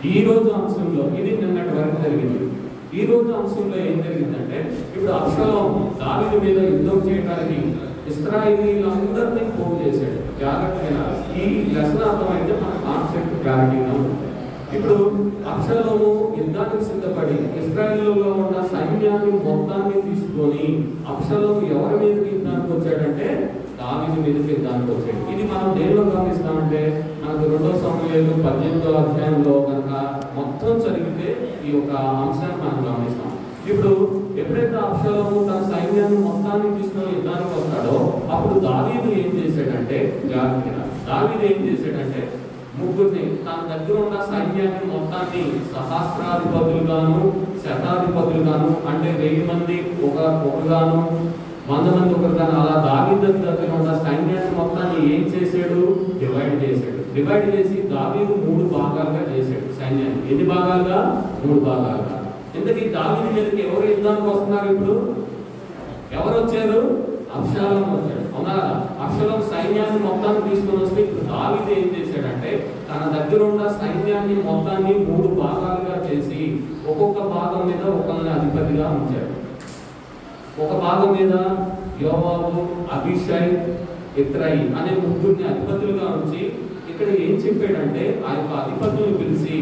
ఈ రోజు అంశంలో ఇది నిన్నటి వరకు జరిగింది. ఈ రోజు అంశంలో ఏం జరిగిందంటే, ఇప్పుడు అబ్షలోము దావీదు మీద యుద్ధం చేయడానికి ఇశ్రాయేలీయులందరినీ పోగు చేశాడు. జాగ్రత్తగా ఈ లెసన్ అర్థమైతే మన కాన్సెప్ట్ క్లారిటీగా ఉంటుంది. ఇప్పుడు అబ్షలోము యుద్ధానికి సిద్ధపడి ఇశ్రాయేలులో ఉన్న సైన్యాన్ని మొత్తాన్ని తీసుకొని అబ్షలోము ఎవరి మీదకి యుద్ధానికి వచ్చాడంటే దావీదు మీదకి యుద్ధానికి వచ్చాడు. ఇది మనం దేనిలో గమనిస్తామంటే మనకు 2 సమూయేలు 18వ అధ్యాయంలో కనుక మొత్తం చదివితే ఈ యొక్క అంశాన్ని మనం గమనిస్తాం. ఇప్పుడు ఎప్పుడైతే అబ్షలోము తన సైన్యాన్ని మొత్తాన్ని తీసుకొని యుద్ధానికి వస్తాడో అప్పుడు దావీదు ఏం చేశాడంటే దావీదు ఏం చేశాడంటే ముగ్గురిని తన దగ్గర ఉన్న సైన్యాన్ని మొత్తాన్ని సహస్రాధిపతులుగాను శతాధిపతులుగాను అంటే 1000 మంది ఒకగాను 100 మంది ఒకరుగాను అలా దావీదు దగ్గర ఉన్న సైన్యాన్ని మొత్తాన్ని ఏం చేశాడు? డివైడ్ చేసి దావీదు 3 భాగాలుగా చేశాడు సైన్యాన్ని. ఎన్ని భాగాలుగా? 3 భాగాలుగా. ఎందుకు దావీదు మీదకి ఎవరు యుద్ధానికి వస్తున్నారు? ఇప్పుడు ఎవరు వచ్చారు? అబ్షలోము వచ్చాడు. అవునా? అబ్షలోము సైన్యాన్ని మొత్తాన్ని తీసుకొని వస్తే ఇప్పుడు దావీదు ఏం చేశాడంటే తన దగ్గర ఉన్న సైన్యాన్ని మొత్తాన్ని 3 భాగాలుగా చేసి ఒక్కొక్క భాగం మీద ఒకరిని అధిపతిగా ఉంచాడు. ఒక భాగం మీద యోవాబు, అబీషై, ఇత్రాయి అనే ముగ్గురిని అధిపతులుగా ఉంచి ఇక్కడ ఏం చెప్పాడంటే ఆ యొక్క అధిపతులను పిలిచి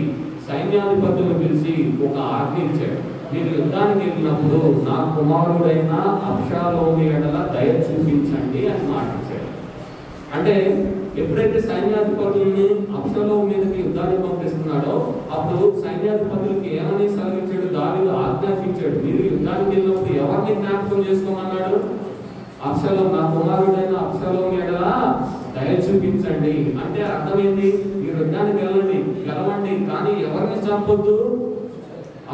సైన్యాధిపతులను పిలిచి ఒక ఆజ్ఞ ఇచ్చాడు. మీరు యుద్ధానికి వెళ్ళినప్పుడు నా కుమారుడైన అబ్షలోము ఎడల దయ చూపించండి అని మాట ఇచ్చాడు. అంటే ఎప్పుడైతే సైన్యాధిపతుల్ని అబ్షలోము మీదకి యుద్ధానికి పంపిస్తున్నాడో అప్పుడు సైన్యాధిపతులకి ఏమని సెలవిచ్చాడు? దావీదు ఆజ్ఞాపించాడు, మీరు యుద్ధానికి వెళ్ళినప్పుడు ఎవరిని జ్ఞాపకం చేసుకోమన్నాడు? అబ్షలోము, నా కుమారుడైన అబ్షలోము ఎడల దయ చూపించండి. అంటే అర్థమైంది, మీరు యుద్ధానికి గెలవండి కానీ ఎవరిని చంపొద్దు?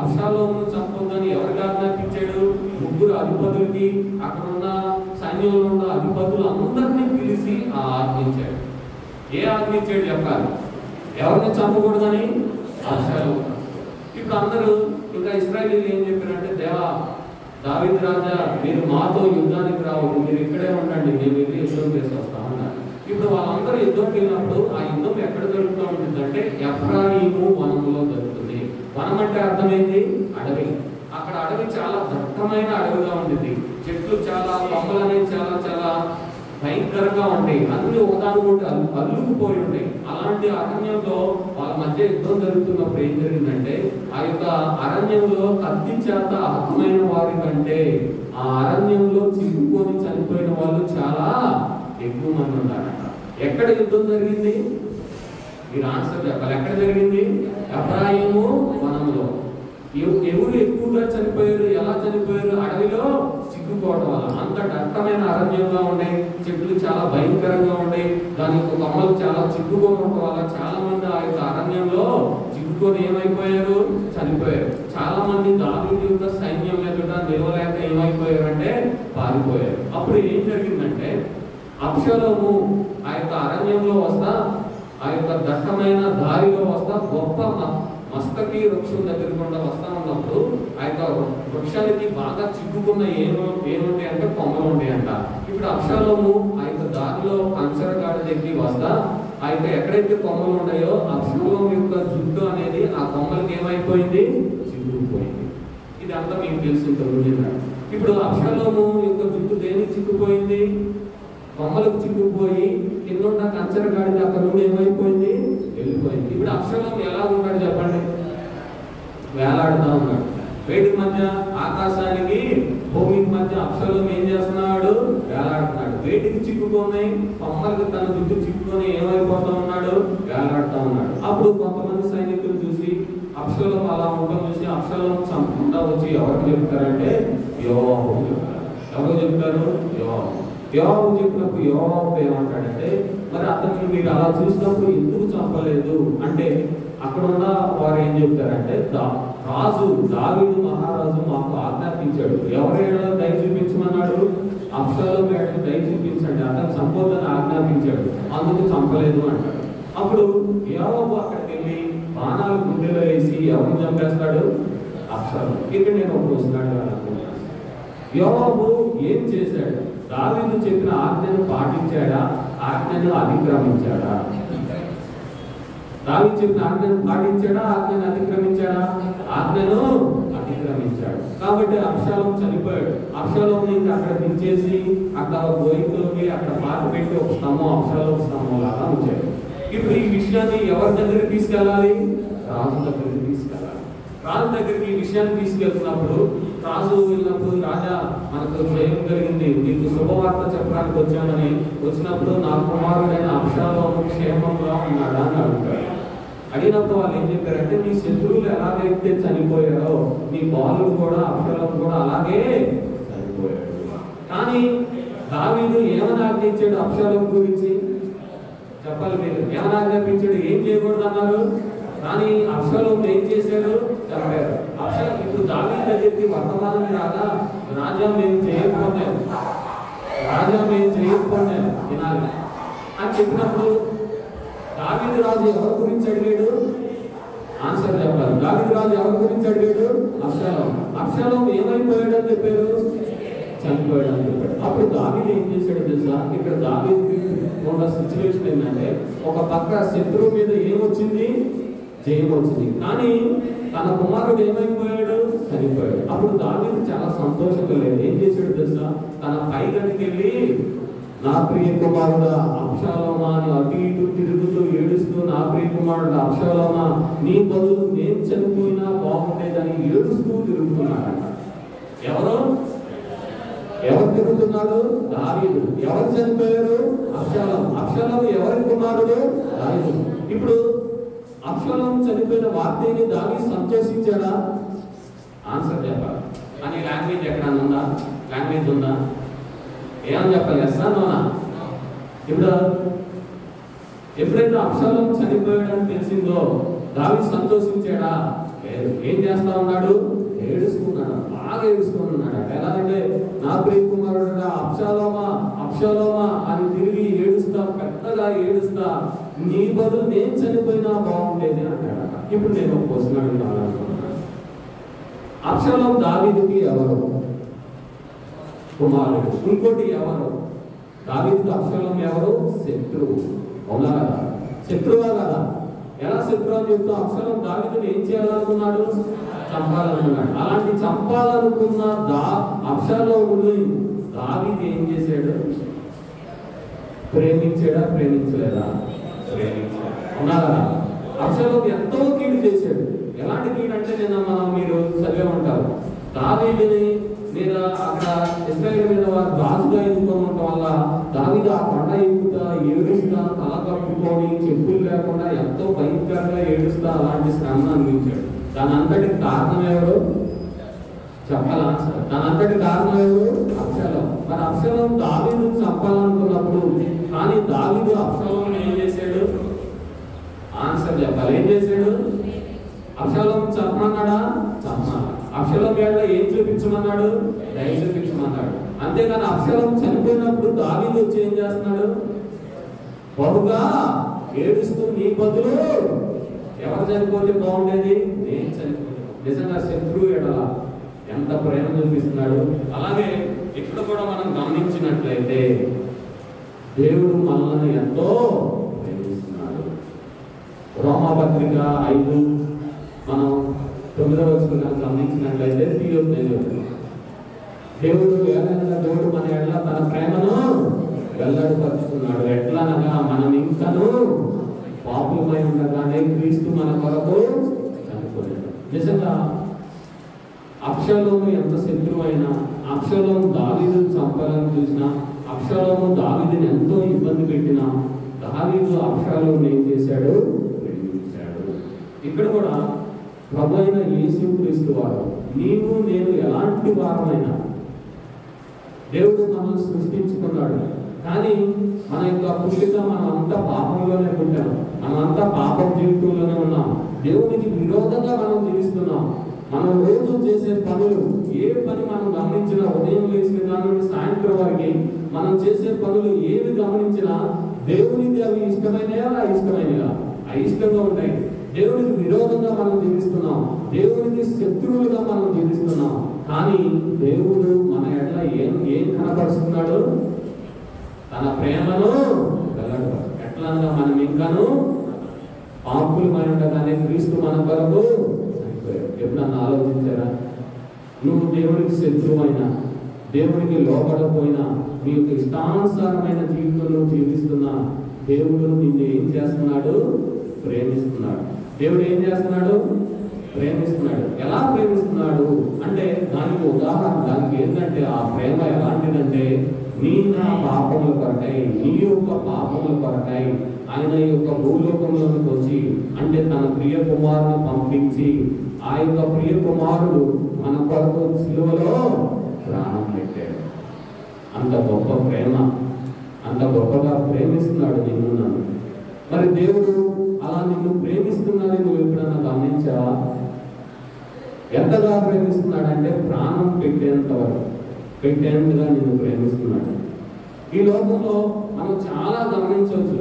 అబ్షలోమును చంపొద్దు అని ఎవరికి ఆజ్ఞాపించాడు? 3 అధిపతులకి, అక్కడ ఉన్న సైన్యంలో ఉన్న అధిపతులు అందరినీ పిలిచి ఆజ్ఞించాడు. ఏ ఆజ్ఞించాడు చెప్పాలి? ఎవరిని చంపకూడదని? అబ్షలోము. ఇప్పుడు అందరూ ఇంకా ఇశ్రాయేలీయులు ఏం చెప్పారంటే, దేవా దావీదు రాజా మీరు మాతో యుద్ధానికి రావద్దు, మీరు ఇక్కడే ఉండండి, మేము వెళ్ళి యుద్ధం చేసి వస్తామన్నారు. ఇప్పుడు వాళ్ళందరూ యుద్ధంకి వెళ్ళినప్పుడు ఆ యుద్ధం ఎక్కడ జరుగుతూ ఉంటుందంటే ఎఫ్రాయిము వనంలో జరుగుతుంది. వనం అంటే అర్థమైంది అడవి. అక్కడ అడవి చాలా దట్టమైన అడవిగా ఉంటుంది. చెట్లు చాలా, కొమ్మలు అనేవి చాలా చాలా భయంకరంగా ఉంటాయి. అన్ని ఒకదానికొకటి అల్లుకుపోయి ఉంటాయి. అలాంటి అరణ్యంలో వాళ్ళ మధ్య యుద్ధం జరుగుతున్నప్పుడు ఏం జరిగిందంటే ఆ యొక్క అరణ్యంలో కత్తి చేత హతమైన వారి కంటే ఆ అరణ్యంలో చిక్కుకొని చనిపోయిన వాళ్ళు చాలా ఎక్కువ మంది ఉన్నారట. ఎక్కడ యుద్ధం జరిగింది? మీరు ఆన్సర్ చెప్పాలి. ఎక్కడ జరిగింది? ఎఫ్రాయిము వనంలో. ఎవరు ఎక్కువగా చనిపోయారు? ఎలా చనిపోయారు? అడవిలో చిక్కుకోవడం వల్ల. అంత దట్టమైన అరణ్యంగా ఉన్నాయి, చెట్లు చాలా భయంకరంగా ఉన్నాయి, దాని యొక్క కొమ్మలు చాలా చిక్కుకోవడం వల్ల చాలా మంది ఆ యొక్క అరణ్యంలో చిక్కుకొని ఏమైపోయారు? చనిపోయారు. చాలా మంది దావీదు యొక్క సైన్యం ఎదుట నిలవలేక ఏమైపోయారు అంటే పారిపోయారు. అప్పుడు ఏం జరిగిందంటే అబ్షలోము ఆ యొక్క అరణ్యంలో వస్తా, ఆ యొక్క దట్టమైన దారిలో వస్తా గొప్ప మస్తకి వృక్షం దగ్గరికి కూడా వస్తా ఉన్నప్పుడు ఆ యొక్క వృక్షానికి బాగా చిక్కుకున్న ఏముంటాయి అంటే కొమ్మలు ఉంటాయంట. ఇప్పుడు అబ్షలోము ఆ యొక్క దారిలో కంచరగాడి దగ్గరికి వస్తా ఆ యొక్క ఎక్కడైతే కొమ్మలు ఉన్నాయో అబ్షలోము యొక్క జుట్టు అనేది ఆ కొమ్మలకి ఏమైపోయింది? చిక్కుకుపోయింది. ఇది అంతా మీకు తెలుసుంటుంది. ఇప్పుడు అబ్షలోము యొక్క జుట్టు దేనికి చిక్కుపోయింది? కొమ్మలకు చిక్కుపోయి కింద కంచరగాడి అక్కడ నుండి ఏమైపోయింది? వెళ్ళిపోయింది. ఇప్పుడు అబ్షలోము ఎలా ఉన్నాడు చెప్పండి? వేలాడుతూ ఉన్నాడు. వేటికి మధ్య, ఆకాశానికి భూమికి మధ్య అబ్షలోము ఏం చేస్తున్నాడు? వేలాడుతున్నాడు. వేటికి చిక్కుకున్నాయి? కొమ్మలకు తన జుట్టు చిక్కుకొని ఏమైపోతా ఉన్నాడు? వేలాడుతూ ఉన్నాడు. అప్పుడు కొంతమంది సైనికులు చూసి అబ్షలోము అలా ఉండడం చూసి అబ్షలోము చంపకుండా వచ్చి ఎవరికి చెప్తారంటే యోవాబు చెప్తారు. ఎవరు చెప్తారు? యోవాబు చెప్పినప్పుడు యోవాబు ఏమంటాడంటే, మరి అతన్ని మీరు అలా చూసినప్పుడు ఎందుకు చంపలేదు అంటే అక్కడ ఉన్న వారు ఏం చెప్తారంటే రాజు దావీదు మహారాజు మాకు ఆజ్ఞాపించాడు, ఎవరైనా దయ చూపించమన్నాడు? అబ్షలోము ఎడల దయ చూపించండి, అతను చంపొద్దని ఆజ్ఞాపించాడు, అందుకు చంపలేదు అంటాడు. అప్పుడు యోవాబు అక్కడికి వెళ్ళి బాణాలు గుండెలో వేసి ఎవరిని చంపేస్తాడు? అబ్షలోము. ఇక్కడ నేను ఒక వస్తున్నాడు అనుకుంటున్నాను. యోవాబు ఏం చేశాడు? దావీదు చెప్పిన ఆజ్ఞను పాటించాడా? ఆజ్ఞను అతిక్రమించాడా? దావీదు చెప్పిన ఆజ్ఞను పాటించాడా, ఆజ్ఞను అతిక్రమించాడా? ఆజ్ఞను అతిక్రమించాడు. కాబట్టి అబ్షాలోము చనిపోయాడు. అబ్షాలోముని ఇంకా అక్కడ దించేసి అక్కడ గోయిలోకి అక్కడ పాత పెట్టి ఒక స్తంభం అబ్షాలోము స్తంభం లాగా ఉంచాడు. ఇప్పుడు ఈ విషయాన్ని ఎవరి దగ్గరికి తీసుకెళ్ళాలి? రాజు దగ్గరికి తీసుకెళ్ళాలి. రాజు దగ్గరికి ఈ విషయాన్ని తీసుకెళ్తున్నప్పుడు రాజు వెళ్ళినప్పుడు, రాజా మనకు జయం కలిగింది, నీకు శుభవార్త చెప్పడానికి వచ్చానని వచ్చినప్పుడు నా కుమారుడైన అబ్షాలోము క్షేమంగా ఉన్నాడా అని అడుగుతాడు. అడిగినప్పుడు వాళ్ళు ఏం చెప్పారంటే, నీ శత్రువులు ఎలాగైతే చనిపోయారో నీ బాలుడు కూడా అబ్షాలోము కూడా అలాగే చనిపోయాడు. కానీ దావీదు ఏమని ఆజ్ఞించాడు అబ్షాలోము గురించి? చెప్పాలి మీరు. ఏమని ఆజ్ఞాపించాడు? ఏం చేయకూడదు అన్నారు. కానీ అబ్షాలోము ఏం చేశాడు? చంపారు. ఇప్పుడు దావీదు దగ్గరికి వర్తమానం రాగా, రాజా మేము చేయకపోయాం, రాజా మేము చేయకపోయాం వినాలి అని చెప్పినప్పుడు దావీదు రాజు ఎవరి గురించి అడిగాడు? ఆన్సర్ చెప్పాలి. దావీదు రాజు ఎవరి గురించి అడిగాడు? అబ్షాలోము. అబ్షాలోము ఏమైపోయాడు అని చెప్పారు? చనిపోయాడు అని చెప్పాడు. అప్పుడు దావీదు ఏం చేశాడు తెలుసా? ఇక్కడ దావీదుకి ఉన్న సిచ్యువేషన్ ఏంటంటే, ఒక పక్క శత్రువు మీద ఏమొచ్చింది? జయం వచ్చింది. కానీ తన కుమారుడు ఏమైపోయాడు? చనిపోయాడు. అప్పుడు దావీదు చాలా సంతోషంగా లేదు. ఏం చేశాడు తెలుసా? తన పై గదికి వెళ్ళి, నా ప్రియ కుమారుడు అబ్షాలోమా అని అటు ఇటు తిరుగుతూ ఏడుస్తూ, నా ప్రియ కుమారుడు అబ్షాలోమా నీ బదులు నేను చనిపోయినా బాగుండేదని ఏడుస్తూ తిరుగుతున్నాడు. ఎవరు తిరుగుతున్నాడు? దావీదు. ఎవరు చనిపోయారు? అబ్షాలోము. అబ్షాలోము ఎవరి కుమారుడు? దావీదు. ఇప్పుడు అబ్షాలోము చనిపోయిన వార్తని దావీదు సంతోషించాడా? ఆన్సర్ చెప్పాలి. అని లాంగ్వేజ్ ఎక్కడన్నా ఉందా? లాంగ్వేజ్ ఉందా? ఏమని చెప్పాలి? ఎస్సా నోనా? ఇప్పుడు ఎప్పుడైతే అబ్షాలోము చనిపోయాడని తెలిసిందో దావీదు సంతోషించాడా? లేదు. ఏం చేస్తా ఉన్నాడు? ఏడుస్తున్నాడు. బాగా ఏడుస్తున్నాడు. ఎలాగంటే, నా ప్రియ కుమారుడు అబ్షాలోమా అబ్షాలోమా అని తిరిగి ఏడుస్తా, పెద్దగా ఏడుస్తా, నీ బదులు నేను చనిపోయినా బాగుండేది అంటాడు. ఇప్పుడు నేను ఒక క్వశ్చన్ అడుగుతాను. అబ్షాలోము దావీదుకి ఎవరు? కుమారుడు. ఇంకోటి ఎవరు? దావీదుకి అబ్షాలోము ఎవరు? శత్రువు. అవునా కదా? శత్రువా కదా? ఎలా శత్రువు అని చెప్తా? అబ్షాలోము దావీదుని ఏం చేయాలనుకున్నాడు? చంపాలనుకున్నాడు. అలాంటి చంపాలనుకున్న అబ్షాలోముని దావీదు ఏం చేశాడు? ప్రేమించాడా? ప్రేమించలేదా? ప్రేమించాడు. అవునా కదా? అబ్షాలోము ఎంతో కీడు చేశాడు. ఎలాంటి కీడు అంటే, మీరు చదివే ఉంటారు, దావీదుని మీద అక్కడ ఇశ్రాయేలు మీద వారు రాజుగా ఎన్నుకొని ఉండటం వల్ల దావీదు ఆ కొండ ఎక్కుతా ఏడుస్తా, తల కప్పుకొని, చెప్పులు లేకుండా ఎంతో భయంకరంగా ఏడుస్తా అలాంటి శ్రమ అనిపించాడు. దాని అంతటికి కారణం ఎవరు? చెప్పాలా? దాని అంతటి కారణం ఎవరు? అబ్షాలోము. మరి అబ్షాలోము దావీదుని చంపాలనుకున్నప్పుడు, కానీ దావీదు అబ్షాలోముని ఏం చేశాడు? ఆన్సర్ చెప్పాలి. ఏం చేశాడు? అబ్షాలోము చంపమన్నాడా? చంపమన్నాడు. అబ్షాలోము ఏళ్ళ ఏం చూపించమన్నాడు? దయ చూపించమన్నాడు. అంతేగాని అబ్షాలోము చనిపోయినప్పుడు దావీదు వచ్చి ఏం చేస్తున్నాడు? బహుగా ఏడుస్తూ, నీ బదులు ఎవరు చనిపోతే బాగుండేది? నేను చనిపోతే. నిజంగా శత్రువు ఎడల ఎంత ప్రేమ చూపిస్తున్నాడు. అలాగే ఇక్కడ కూడా మనం గమనించినట్లయితే దేవుడు మనల్ని ఎంతో ప్రేమిస్తున్నాడు. రోమాపత్రిక 5 మనం 9వ వచనం గమనించినట్లయితే, దేవుడు ఏదైనా దేవుడు మన ఎడల తన ప్రేమను వెల్లడిపరుచుకున్నాడు. ఎట్లనగా మనం ఇంకను పాపులమై ఉండగానే క్రీస్తు మన కొరకు చనిపోయాడు. నిజంగా అబ్షాలోము ఎంత శత్రువైనా, అబ్షాలోము దావీదుని చంపాలని చూసినా, అబ్షాలోము దావీదుని ఎంతో ఇబ్బంది పెట్టినా, దావీదు అబ్షాలోముని ఏం చేశాడు? ప్రేమించాడు. ఇక్కడ కూడా ప్రభు అయిన యేసుక్రీస్తు వారు, నీవు నేను ఎలాంటి వారమైనా దేవుడు మనల్ని సృష్టించుకున్నాడు. కానీ మన యొక్క పుట్టుక మనం అంతా పాపంలోనే పుట్టాం, మనం అంతా పాపం జీవితంలోనే ఉన్నాం, దేవునికి విరోధంగా మనం జీవిస్తున్నాం. మనం రోజు చేసే పనులు, ఏ పని మనం గమనించినా, ఉదయం లేచిన దాని నుండి సాయంత్రం వరకు మనం చేసే పనులు ఏవి గమనించినా దేవునికి అవి ఇష్టమైనయా ఇష్టమైనగా అయిష్టంగా ఉంటాయి. దేవునికి విరోధంగా మనం జీవిస్తున్నాం, దేవునికి శత్రువులుగా మనం జీవిస్తున్నాం. కానీ దేవుడు మన ఎడల ఏం కనపరుస్తున్నాడు? తన ప్రేమను వెల్లడిపరుస్తాడు. ఎట్లా మనం ఇంకాను పాపులమై ఉండగానే క్రీస్తు మన కొరకు చనిపోయాడు. ఎప్పుడన్నా ఆలోచించారా? నువ్వు దేవుడికి శత్రువైనా, దేవుడికి లోపడపోయినా, నీ యొక్క ఇష్టానుసారమైన జీవితంలో జీవిస్తున్నా, దేవుడు నిన్ను ఏం చేస్తున్నాడు? ప్రేమిస్తున్నాడు. దేవుడు ఏం చేస్తున్నాడు? ప్రేమిస్తున్నాడు. ఎలా ప్రేమిస్తున్నాడు అంటే దానికి ఉదాహరణ, దానికి ఏంటంటే ఆ ప్రేమ ఎలాంటిదంటే, నా పాపముల కొరకై, నీ యొక్క పాపముల కొరకై ఆయన యొక్క భూలోకంలోకి వచ్చి, అంటే తన ప్రియ కుమారుని పంపించి, ఆ యొక్క ప్రియ కుమారుడు మన కొరకు సిలువలో ప్రాణం పెట్టాడు. అంత గొప్ప ప్రేమ, అంత గొప్పగా ప్రేమిస్తున్నాడు నిన్ను నన్ను. మరి దేవుడు అలా నిన్ను ప్రేమిస్తున్నాడని నువ్వు ఎప్పుడన్నా గమనించావా? ఎంతగా ప్రేమిస్తున్నాడంటే ప్రాణం పెట్టేంతగా నిన్ను ప్రేమిస్తున్నాడు. ఈ లోకంలో మనం చాలా గమనించవచ్చు.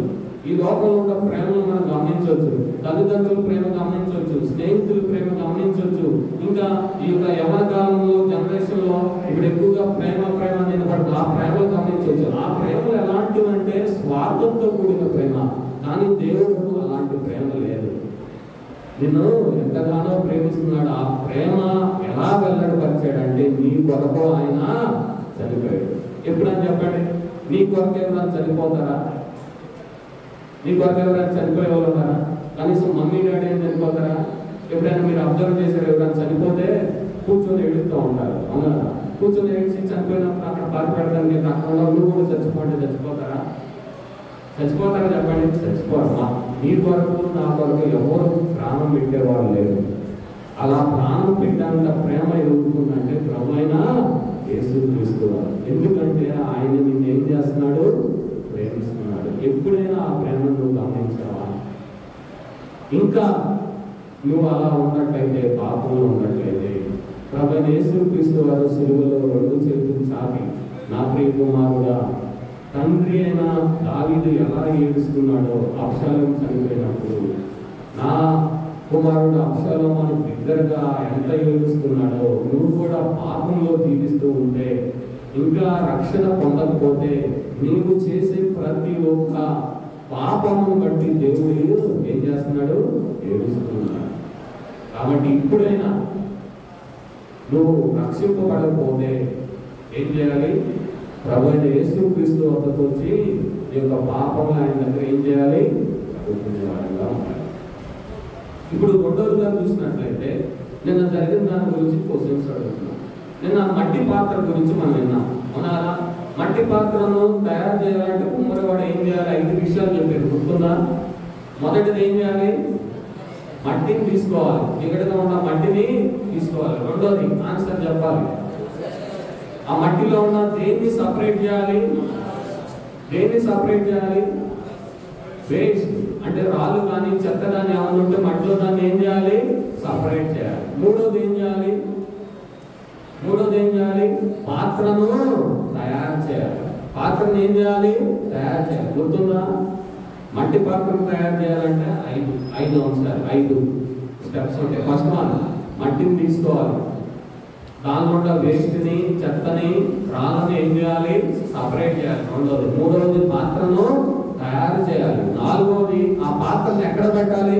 ఈ లోకంలో ఉన్న ప్రేమను మనం గమనించవచ్చు. తల్లిదండ్రుల ప్రేమ గమనించవచ్చు, స్నేహితుల ప్రేమ గమనించవచ్చు. ఇంకా ఈ యొక్క యవన కాలంలో జనరేషన్ లో ఇప్పుడు ఎక్కువగా ప్రేమ నిలబడుతుంది. ఆ ప్రేమలు గమనించవచ్చు. ఆ ప్రేమలు ఎలాంటివంటే స్వార్థంతో కూడిన ప్రేమ. కానీ దేవుడు అలాంటి ప్రేమ లేదు. నిన్ను ఎంతగానో ప్రేమిస్తున్నాడు. ఆ ప్రేమ ఎలా వెల్లడిపరిచాడంటే నీ కొరకు ఆయన చనిపోయాడు. ఎప్పుడని చెప్పండి, నీ కొరకు ఎవరైనా చనిపోతారా? నీ కొరకు ఎవరైనా చనిపోయే వాళ్ళు ఉన్నారా? కనీసం మమ్మీ డాడీ అని చనిపోతారా? ఎప్పుడైనా మీరు అబ్జర్వ్ చేశారు? ఎవరైనా చనిపోతే కూర్చొని ఏడుస్తూ ఉంటారు. అవునా? కూర్చొని ఏడ్చి చనిపోయినప్పుడు అక్కడ బాధపడడానికి అక్కడ నువ్వు కూడా చచ్చిపోతారా? చచ్చిపోతారా చెప్పండి? చచ్చిపోరా. నీ కొరకు నా కొరకు ఎవరు ప్రాణం పెట్టేవాళ్ళు లేరు. అలా ప్రాణం పెట్టాలంట ప్రేమ ఎదుగుతుందంటే ప్రభు అయినా యేసుక్రీస్తు. ఎందుకంటే ఆయన నిన్ను ఏం చేస్తున్నాడు? ప్రేమిస్తున్నాడు. ఎప్పుడైనా ఆ ప్రేమను నువ్వు గమనించావా? ఇంకా నువ్వు అలా ఉన్నట్లయితే, పాపంలో ఉన్నట్లయితే, ప్రభు యేసుక్రీస్తు వారు సిలువలో 2 చేతులు చాపి, నా ప్రియ కుమారుడా, తండ్రి అయిన దావీదు ఎలా ఏడుస్తున్నాడో అబ్షాలోము చనిపోయినప్పుడు, నా కుమారుడు అబ్షాలోము బిగ్గరగా ఎంత ఏడుస్తున్నాడో, నువ్వు కూడా పాపంలో జీవిస్తూ ఉంటే, ఇంకా రక్షణ పొందకపోతే, నీవు చేసే ప్రతి ఒక్క పాపమును బట్టి దేవుడు ఏం చేస్తున్నాడు? ఏడుస్తున్నాడు. కాబట్టి ఇప్పుడైనా నువ్వు రక్షింపబడకపోతే ఏం చేయాలి? ప్రభు అయిన యేసుక్రీస్తు వద్దకు వచ్చి ఈ యొక్క పాపములు ఆయన దగ్గర ఏం చేయాలి? చదువుకునేవాడుగా ఉండాలి. ఇప్పుడు రెండోదిగా చూసినట్లయితే నిన్న జరిగిన దాని గురించి క్వశ్చన్స్ అడుగుతున్నాం. నిన్న మట్టి పాత్ర గురించి మనం విన్నాం. అవునా? మట్టి పాత్రను తయారు చేయాలంటే కుమ్మరివాడు ఏం చేయాలి? 5 విషయాలు చెప్పారు. గుర్తుందా? మొదటిది ఏం చేయాలి? మట్టిని తీసుకోవాలి. ఎక్కడిగా ఉన్న మట్టిని తీసుకోవాలి. రెండోది ఆన్సర్ చెప్పాలి. ఆ మట్టిలో ఉన్న దేన్ని సపరేట్ చేయాలి? వేస్ట్ అంటే రాళ్ళు కానీ చెత్త కానీ ఏమైనా ఉంటే మట్టిలో దాన్ని ఏం చేయాలి? సపరేట్ చేయాలి. మూడోది ఏం చేయాలి? పాత్రను తయారు చేయాలి. పాత్రను ఏం చేయాలి? తయారు చేయాలి. గుర్తుందా? మట్టి పాత్రను తయారు చేయాలంటే 5 అంశాలు, 5 స్టెప్స్ ఉంటాయి. ఫస్ట్ వన్, మట్టిని తీసుకోవాలి. దానిలో ఉన్న వేస్ట్ని, చెత్తని, రాళ్ళని ఏం చేయాలి? సపరేట్ చేయాలి. రెండోది. మూడవది పాత్రను తయారు చేయాలి. నాలుగవది ఆ పాత్రను ఎక్కడ పెట్టాలి?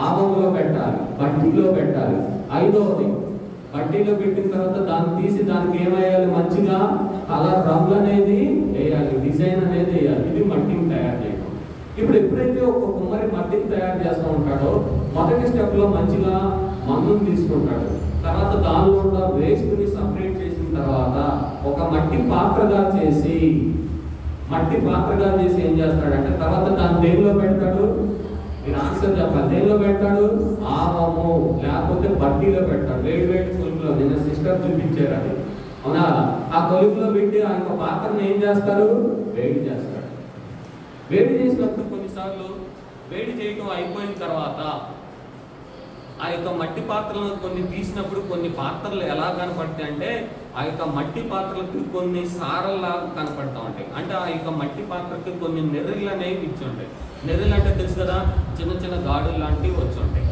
ఆవంలో పెట్టాలి, బట్టీలో పెట్టాలి. ఐదవది బట్టీలో పెట్టిన తర్వాత దాన్ని తీసి దానికి ఏమేయాలి? మంచిగా కలర్ రంగు అనేది వేయాలి, డిజైన్ అనేది వేయాలి. ఇది మట్టిని తయారు చేయడం. ఇప్పుడు ఎప్పుడైతే ఒక కుమ్మరి మట్టిని తయారు చేస్తూ ఉంటాడో మొదటి స్టెప్లో మంచిగా మందుని తీసుకుంటాడు. తర్వాత దానిలో ఉన్న వేస్ట్ని సపరేట్ చేసిన తర్వాత ఒక మట్టి పాత్రగా చేసి ఏం చేస్తాడంటే తర్వాత దాన్ని దేనిలో పెడతాడు? మీరు ఆన్సర్ చెప్పాలి. దేనిలో పెడతాడు? ఆవము లేకపోతే బట్టీలో పెడతాడు. వేడి కొలుపులో. నిన్న సిస్టర్ చూపించారు అది. అవునా? ఆ కొలుపులో పెట్టి ఆ యొక్క పాత్రను ఏం చేస్తారు? వేడి చేస్తాడు. వేడి చేసినప్పుడు కొన్నిసార్లు వేడి చేయడం అయిపోయిన తర్వాత ఆ యొక్క మట్టి పాత్రలను కొన్ని తీసినప్పుడు కొన్ని పాత్రలు ఎలా కనపడతాయి అంటే ఆ యొక్క మట్టి పాత్రలకు కొన్ని సారల్లాగా కనపడతా ఉంటాయి. అంటే ఆ యొక్క మట్టి పాత్రకి కొన్ని నెర్రలు అనేవి ఇచ్చి ఉంటాయి. నెర్రలు అంటే తెలుసు కదా, చిన్న చిన్న గాడులు లాంటివి వచ్చి ఉంటాయి.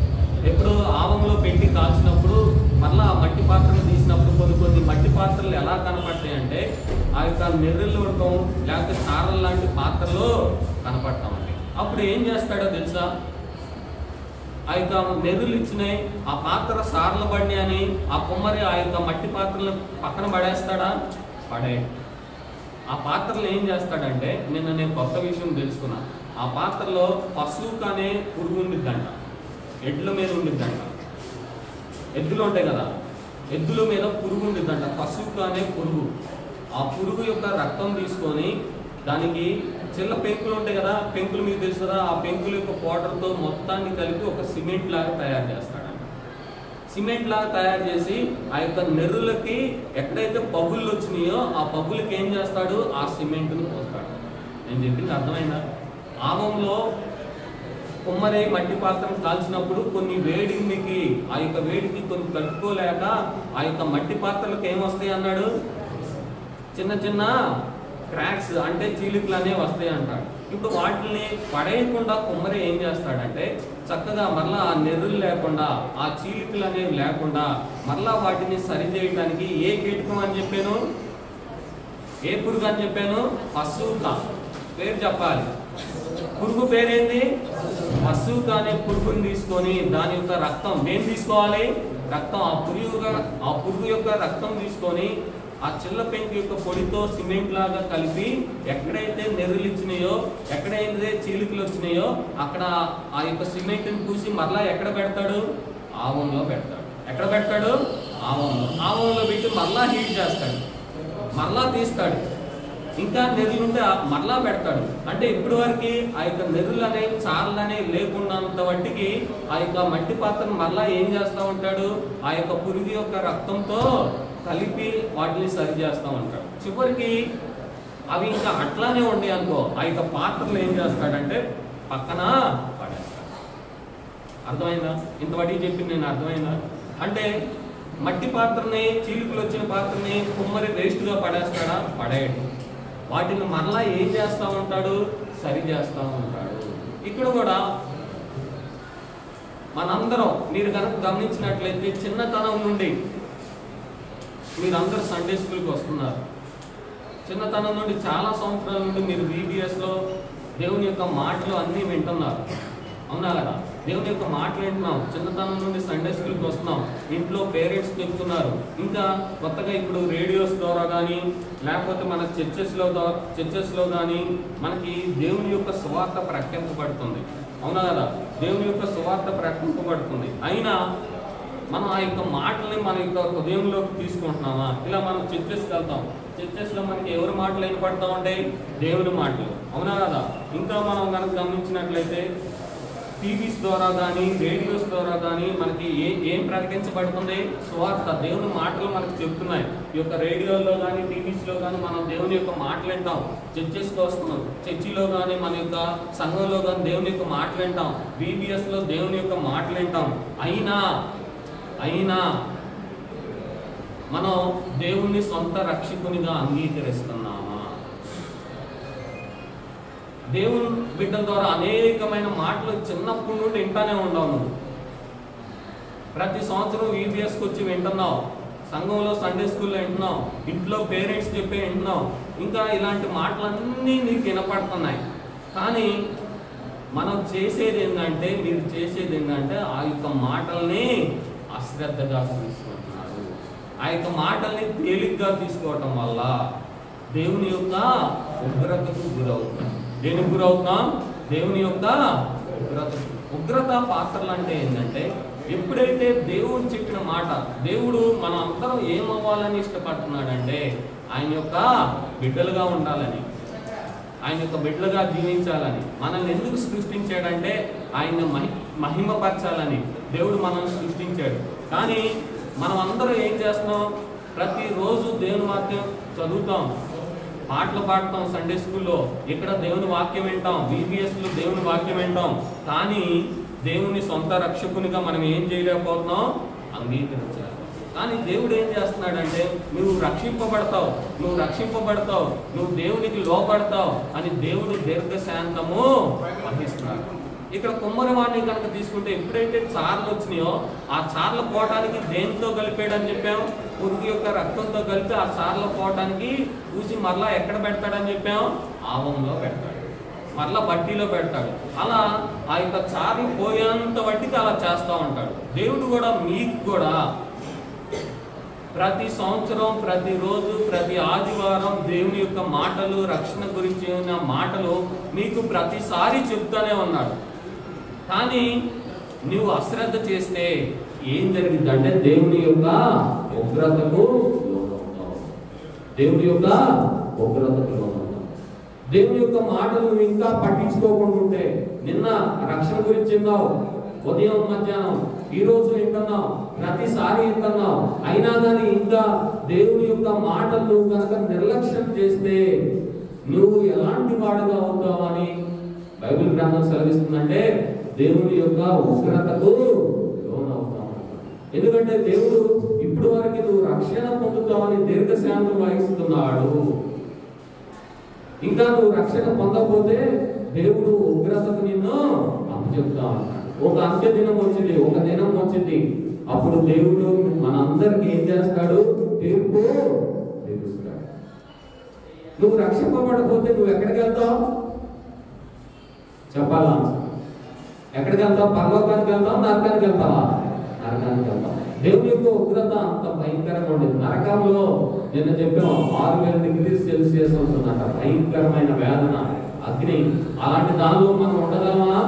ఎప్పుడు ఆవంలో పెట్టి కాల్చినప్పుడు మళ్ళీ ఆ మట్టి పాత్రలు తీసినప్పుడు కొన్ని మట్టి పాత్రలు ఎలా కనపడతాయి అంటే ఆ యొక్క నెర్రలు ఉండటం లేకపోతే సారలు లాంటి పాత్రలు కనపడతా ఉంటాయి. అప్పుడు ఏం చేస్తాడో తెలుసా? ఆ యొక్క నెర్రులు ఇచ్చినాయి, ఆ పాత్ర సార్లు పడినాయి అని ఆ కుమ్మరి ఆ యొక్క మట్టి పాత్రలను పక్కన పడేస్తాడా? పడే. ఆ పాత్రలు ఏం చేస్తాడంటే, నిన్న నేను కొత్త విషయం తెలుసుకున్నా. ఆ పాత్రలో పశువుకు అనే పురుగు ఉండిద్దంట, ఎడ్ల మీద ఉండిద్దంట. ఎద్దులు ఉంటాయి కదా, ఎద్దుల మీద పురుగు ఉండిద్దంట, పశువుకు అనే పురుగు. ఆ పురుగు యొక్క రక్తం తీసుకొని దానికి చిన్న పెంకులు ఉంటాయి కదా, పెంకులు మీకు తెలుసు కదా, ఆ పెంకుల యొక్క పౌడర్తో మొత్తాన్ని కలిపి ఒక సిమెంట్ లాగా తయారు చేస్తాడంట. సిమెంట్ లాగా తయారు చేసి ఆ యొక్క నెర్రులకి ఎక్కడైతే పగుళ్ళు వచ్చినాయో ఆ పగులకి ఏం చేస్తాడు? ఆ సిమెంట్ను పోస్తాడు. నేను చెప్పింది అర్థమైందా? ఆవంలో కుమ్మరి మట్టి పాత్రను కాల్చినప్పుడు కొన్ని వేడికి ఆ యొక్క వేడికి కొన్ని తట్టుకోలేక ఆ యొక్క మట్టి పాత్రలకు ఏమొస్తాయి అన్నాడు? చిన్న చిన్న క్రాక్స్ అంటే చీలికలు అనేవి వస్తాయి అంటాడు. ఇప్పుడు వాటిని పడేయకుండా కుమ్మరి ఏం చేస్తాడంటే చక్కగా మరలా ఆ నెర్రులు లేకుండా ఆ చీలికలు అనేవి లేకుండా మరలా వాటిని సరి చేయడానికి ఏ కీటకం అని చెప్పాను? ఏ పురుగు అని చెప్పాను? పశువుక. పేరు చెప్పాలి. పురుగు పేరేంది? పశువుక అనే పురుగుని తీసుకొని దాని యొక్క రక్తం ఏం తీసుకోవాలి? రక్తం. ఆ పురుగు యొక్క రక్తం తీసుకొని ఆ చిల్ల పెంకు యొక్క పొడితో సిమెంట్ లాగా కలిపి ఎక్కడైతే నెర్రులు ఇచ్చినాయో, ఎక్కడైతే చీలికలు వచ్చినాయో అక్కడ ఆ యొక్క సిమెంట్ని పూసి మరలా ఎక్కడ పెడతాడు? ఆవంలో పెడతాడు. ఎక్కడ పెడతాడు? ఆవంలో. ఆవంలో పెట్టి మరలా హీట్ చేస్తాడు, మరలా తీస్తాడు, ఇంకా నెర్రులుంటే మరలా పెడతాడు. అంటే ఇప్పటి వరకు ఆ యొక్క నెర్రులు అనేవి చార్లు అనేవి లేకున్నంత వాటికి ఆ యొక్క మట్టి పాత్రను మరలా ఏం చేస్తూ ఉంటాడు? ఆ యొక్క పురుగు యొక్క రక్తంతో కలిపి వాటిని సరి చేస్తూ ఉంటాడు. చివరికి అవి ఇంకా అట్లానే ఉండే అనుకో, ఆ యొక్క పాత్రలు ఏం చేస్తాడంటే పక్కన పడేస్తాడు. అర్థమైందా? ఇంతవాటికి చెప్పింది నేను అర్థమైందా? అంటే మట్టి పాత్రని, చీలికలు వచ్చిన పాత్రని కుమ్మరి వేస్ట్గా పడేస్తాడా? పడేయడు. వాటిని మరలా ఏం చేస్తూ ఉంటాడు? సరి చేస్తూ ఉంటాడు. ఇక్కడ కూడా మనందరం మీరు కనుక గమనించినట్లయితే చిన్నతనం నుండి మీరందరూ సండే స్కూల్కి వస్తున్నారు. చిన్నతనం నుండి చాలా సంవత్సరాల నుండి మీరు VBSలో దేవుని యొక్క మాటలు అన్నీ వింటున్నారు. అవునా కదా? దేవుని యొక్క మాటలు వింటున్నాం. చిన్నతనం నుండి సండే స్కూల్కి వస్తున్నాం. ఇంట్లో పేరెంట్స్ చెప్తున్నారు. ఇంకా కొత్తగా ఇప్పుడు రేడియోస్ ద్వారా కానీ లేకపోతే మన చర్చెస్లో కానీ మనకి దేవుని యొక్క సువార్త ప్రకటింపబడుతుంది. అవునా కదా? దేవుని యొక్క సువార్త ప్రకటింపబడుతుంది. అయినా మనం ఆ యొక్క మాటల్ని మన యొక్క హృదయంలోకి తీసుకుంటున్నామా? ఇలా మనం చర్చెస్కి వెళ్తాం. చర్చెస్లో మనకి ఎవరి మాటలు వినపడతా ఉంటాయి? దేవుని మాటలు. అవునా కదా? ఇంకా మనం కనుక గమనించినట్లయితే టీవీస్ ద్వారా కానీ రేడియోస్ ద్వారా కానీ మనకి ఏం ప్రకటించబడుతుంది? సువార్త. దేవుని మాటలు మనకు చెప్తున్నాయి. ఈ యొక్క రేడియోలో కానీ టీవీస్లో కానీ మనం దేవుని యొక్క మాటలు వింటాం. చర్చెస్కి వస్తున్నాం. చర్చిలో కానీ మన యొక్క సంఘంలో కానీ దేవుని యొక్క మాటలు వింటాం. VBSలో దేవుని యొక్క మాటలు వింటాం. అయినా మనం దేవుణ్ణి సొంత రక్షకునిగా అంగీకరిస్తున్నామా? దేవుని బిడ్డల ద్వారా అనేకమైన మాటలు చిన్నప్పటి నుండి వింటానే ఉన్నావు. ప్రతి సంవత్సరం VBSకి వచ్చి వింటున్నావు, సంఘంలో సండే స్కూల్లో వింటున్నావు, ఇంట్లో పేరెంట్స్ చెప్పే వింటున్నావు. ఇంకా ఇలాంటి మాటలన్నీ నీకు వినపడుతున్నాయి. కానీ మనం చేసేది ఏంటంటే, మీరు చేసేది ఏంటంటే ఆ యొక్క మాటల్ని అశ్రద్ధగా తీసుకుంటున్నారు. ఆ యొక్క మాటల్ని తేలిగ్గా తీసుకోవటం వల్ల దేవుని యొక్క ఉగ్రతకు గురవుతున్నాం. దేనికి గురవుతున్నాం? దేవుని యొక్క ఉగ్రత పాత్రలు అంటే ఏంటంటే, ఎప్పుడైతే దేవుడు చెప్పిన మాట, దేవుడు మనం అందరం ఏమవ్వాలని ఇష్టపడుతున్నాడంటే ఆయన యొక్క బిడ్డలుగా ఉండాలని, ఆయన యొక్క బిడ్డలుగా జీవించాలని. మనల్ని ఎందుకు సృష్టించాడంటే ఆయన మహిమపరచాలని దేవుడు మనల్ని సృష్టించాడు. కానీ మనం అందరం ఏం చేస్తున్నాం? ప్రతిరోజు దేవుని వాక్యం చదువుతాం, పాటలు పాడతాం సండే స్కూల్లో, ఇక్కడ దేవుని వాక్యం వింటాం, VBSలో దేవుని వాక్యం వింటాం. కానీ దేవుని సొంత రక్షకునిగా మనం ఏం చేయలేకపోతున్నాం? అంగీకరించాలి. కానీ దేవుడు ఏం చేస్తున్నాడంటే, నువ్వు రక్షింపబడతావు, నువ్వు దేవునికి లోపడతావు అని దేవుడు దీర్ఘశాంతము వహిస్తున్నాడు. ఇక్కడ కుమ్మరివాడిని కనుక తీసుకుంటే ఎప్పుడైతే చార్లు వచ్చినాయో ఆ చార్ల పోవటానికి దేనితో కలిపాడని చెప్పాం? పురుగు యొక్క రక్తంతో కలిపి ఆ చార్ల పోవటానికి పూసి మరలా ఎక్కడ పెడతాడని చెప్పాం? ఆవంలో పెడతాడు, మరలా బట్టీలో పెడతాడు. అలా ఆ యొక్క చారి పోయేంత వాటికి అలా చేస్తూ ఉంటాడు. దేవుడు కూడా మీకు కూడా ప్రతి సంవత్సరం, ప్రతిరోజు, ప్రతి ఆదివారం దేవుని యొక్క మాటలు, రక్షణ గురించి ఉన్న మాటలు మీకు ప్రతిసారి చెప్తానే ఉన్నాడు. కానీ నువ్వు అశ్రద్ధ చేస్తే ఏం జరిగిందంటే దేవుని యొక్క ఉగ్రతకు లోనవుతావు. దేవుని యొక్క ఉగ్రతకు లోనవుతావు. దేవుని యొక్క మాటలు ఇంకా పట్టించుకోకుండా ఉంటే, నిన్న రక్షణ గురించి విన్నావు, ఉదయం మధ్యాహ్నం, ఈ రోజు వింటున్నావు, ప్రతిసారి వింటున్నావు, అయినా కానీ ఇంకా దేవుని యొక్క మాటలు కనుక నిర్లక్ష్యం చేస్తే నువ్వు ఎలాంటి వాడుగా అవుతావని బైబిల్ గ్రంథం సెలవిస్తుందంటే దేవుని యొక్క ఉగ్రతకు లోనవుతావు. ఎందుకంటే దేవుడు ఇప్పుడు వరకు నువ్వు రక్షణ పొందుతావని దీర్ఘశాంతం వహిస్తున్నాడు. ఇంకా నువ్వు రక్షణ పొందకపోతే దేవుడు ఉగ్రతకు నిన్ను అప్పచెప్తా ఉన్నాడు. ఒక అంత్య దినం వచ్చింది, ఒక దినం వచ్చింది, అప్పుడు దేవుడు మనందరికి ఏం చేస్తాడు? తీర్పు తీరుస్తాడు. నువ్వు రక్షింపబడకపోతే నువ్వు ఎక్కడికి వెళ్తావు? చెప్పాలా? ఎక్కడికి వెళ్తావు? పరలోకానికి వెళ్తావు, నరకానికి వెళ్తావా? నరకానికి వెళ్తావు. దేవుని యొక్క ఉగ్రత అంత భయంకరంగా ఉండేది. నరకంలో నిన్న చెప్పాం 6000 డిగ్రీల సెల్సియస్ ఉంటుందంట, భయంకరమైన వేదన, అగ్ని. అలాంటి దానిలో మనం ఉండగలమా?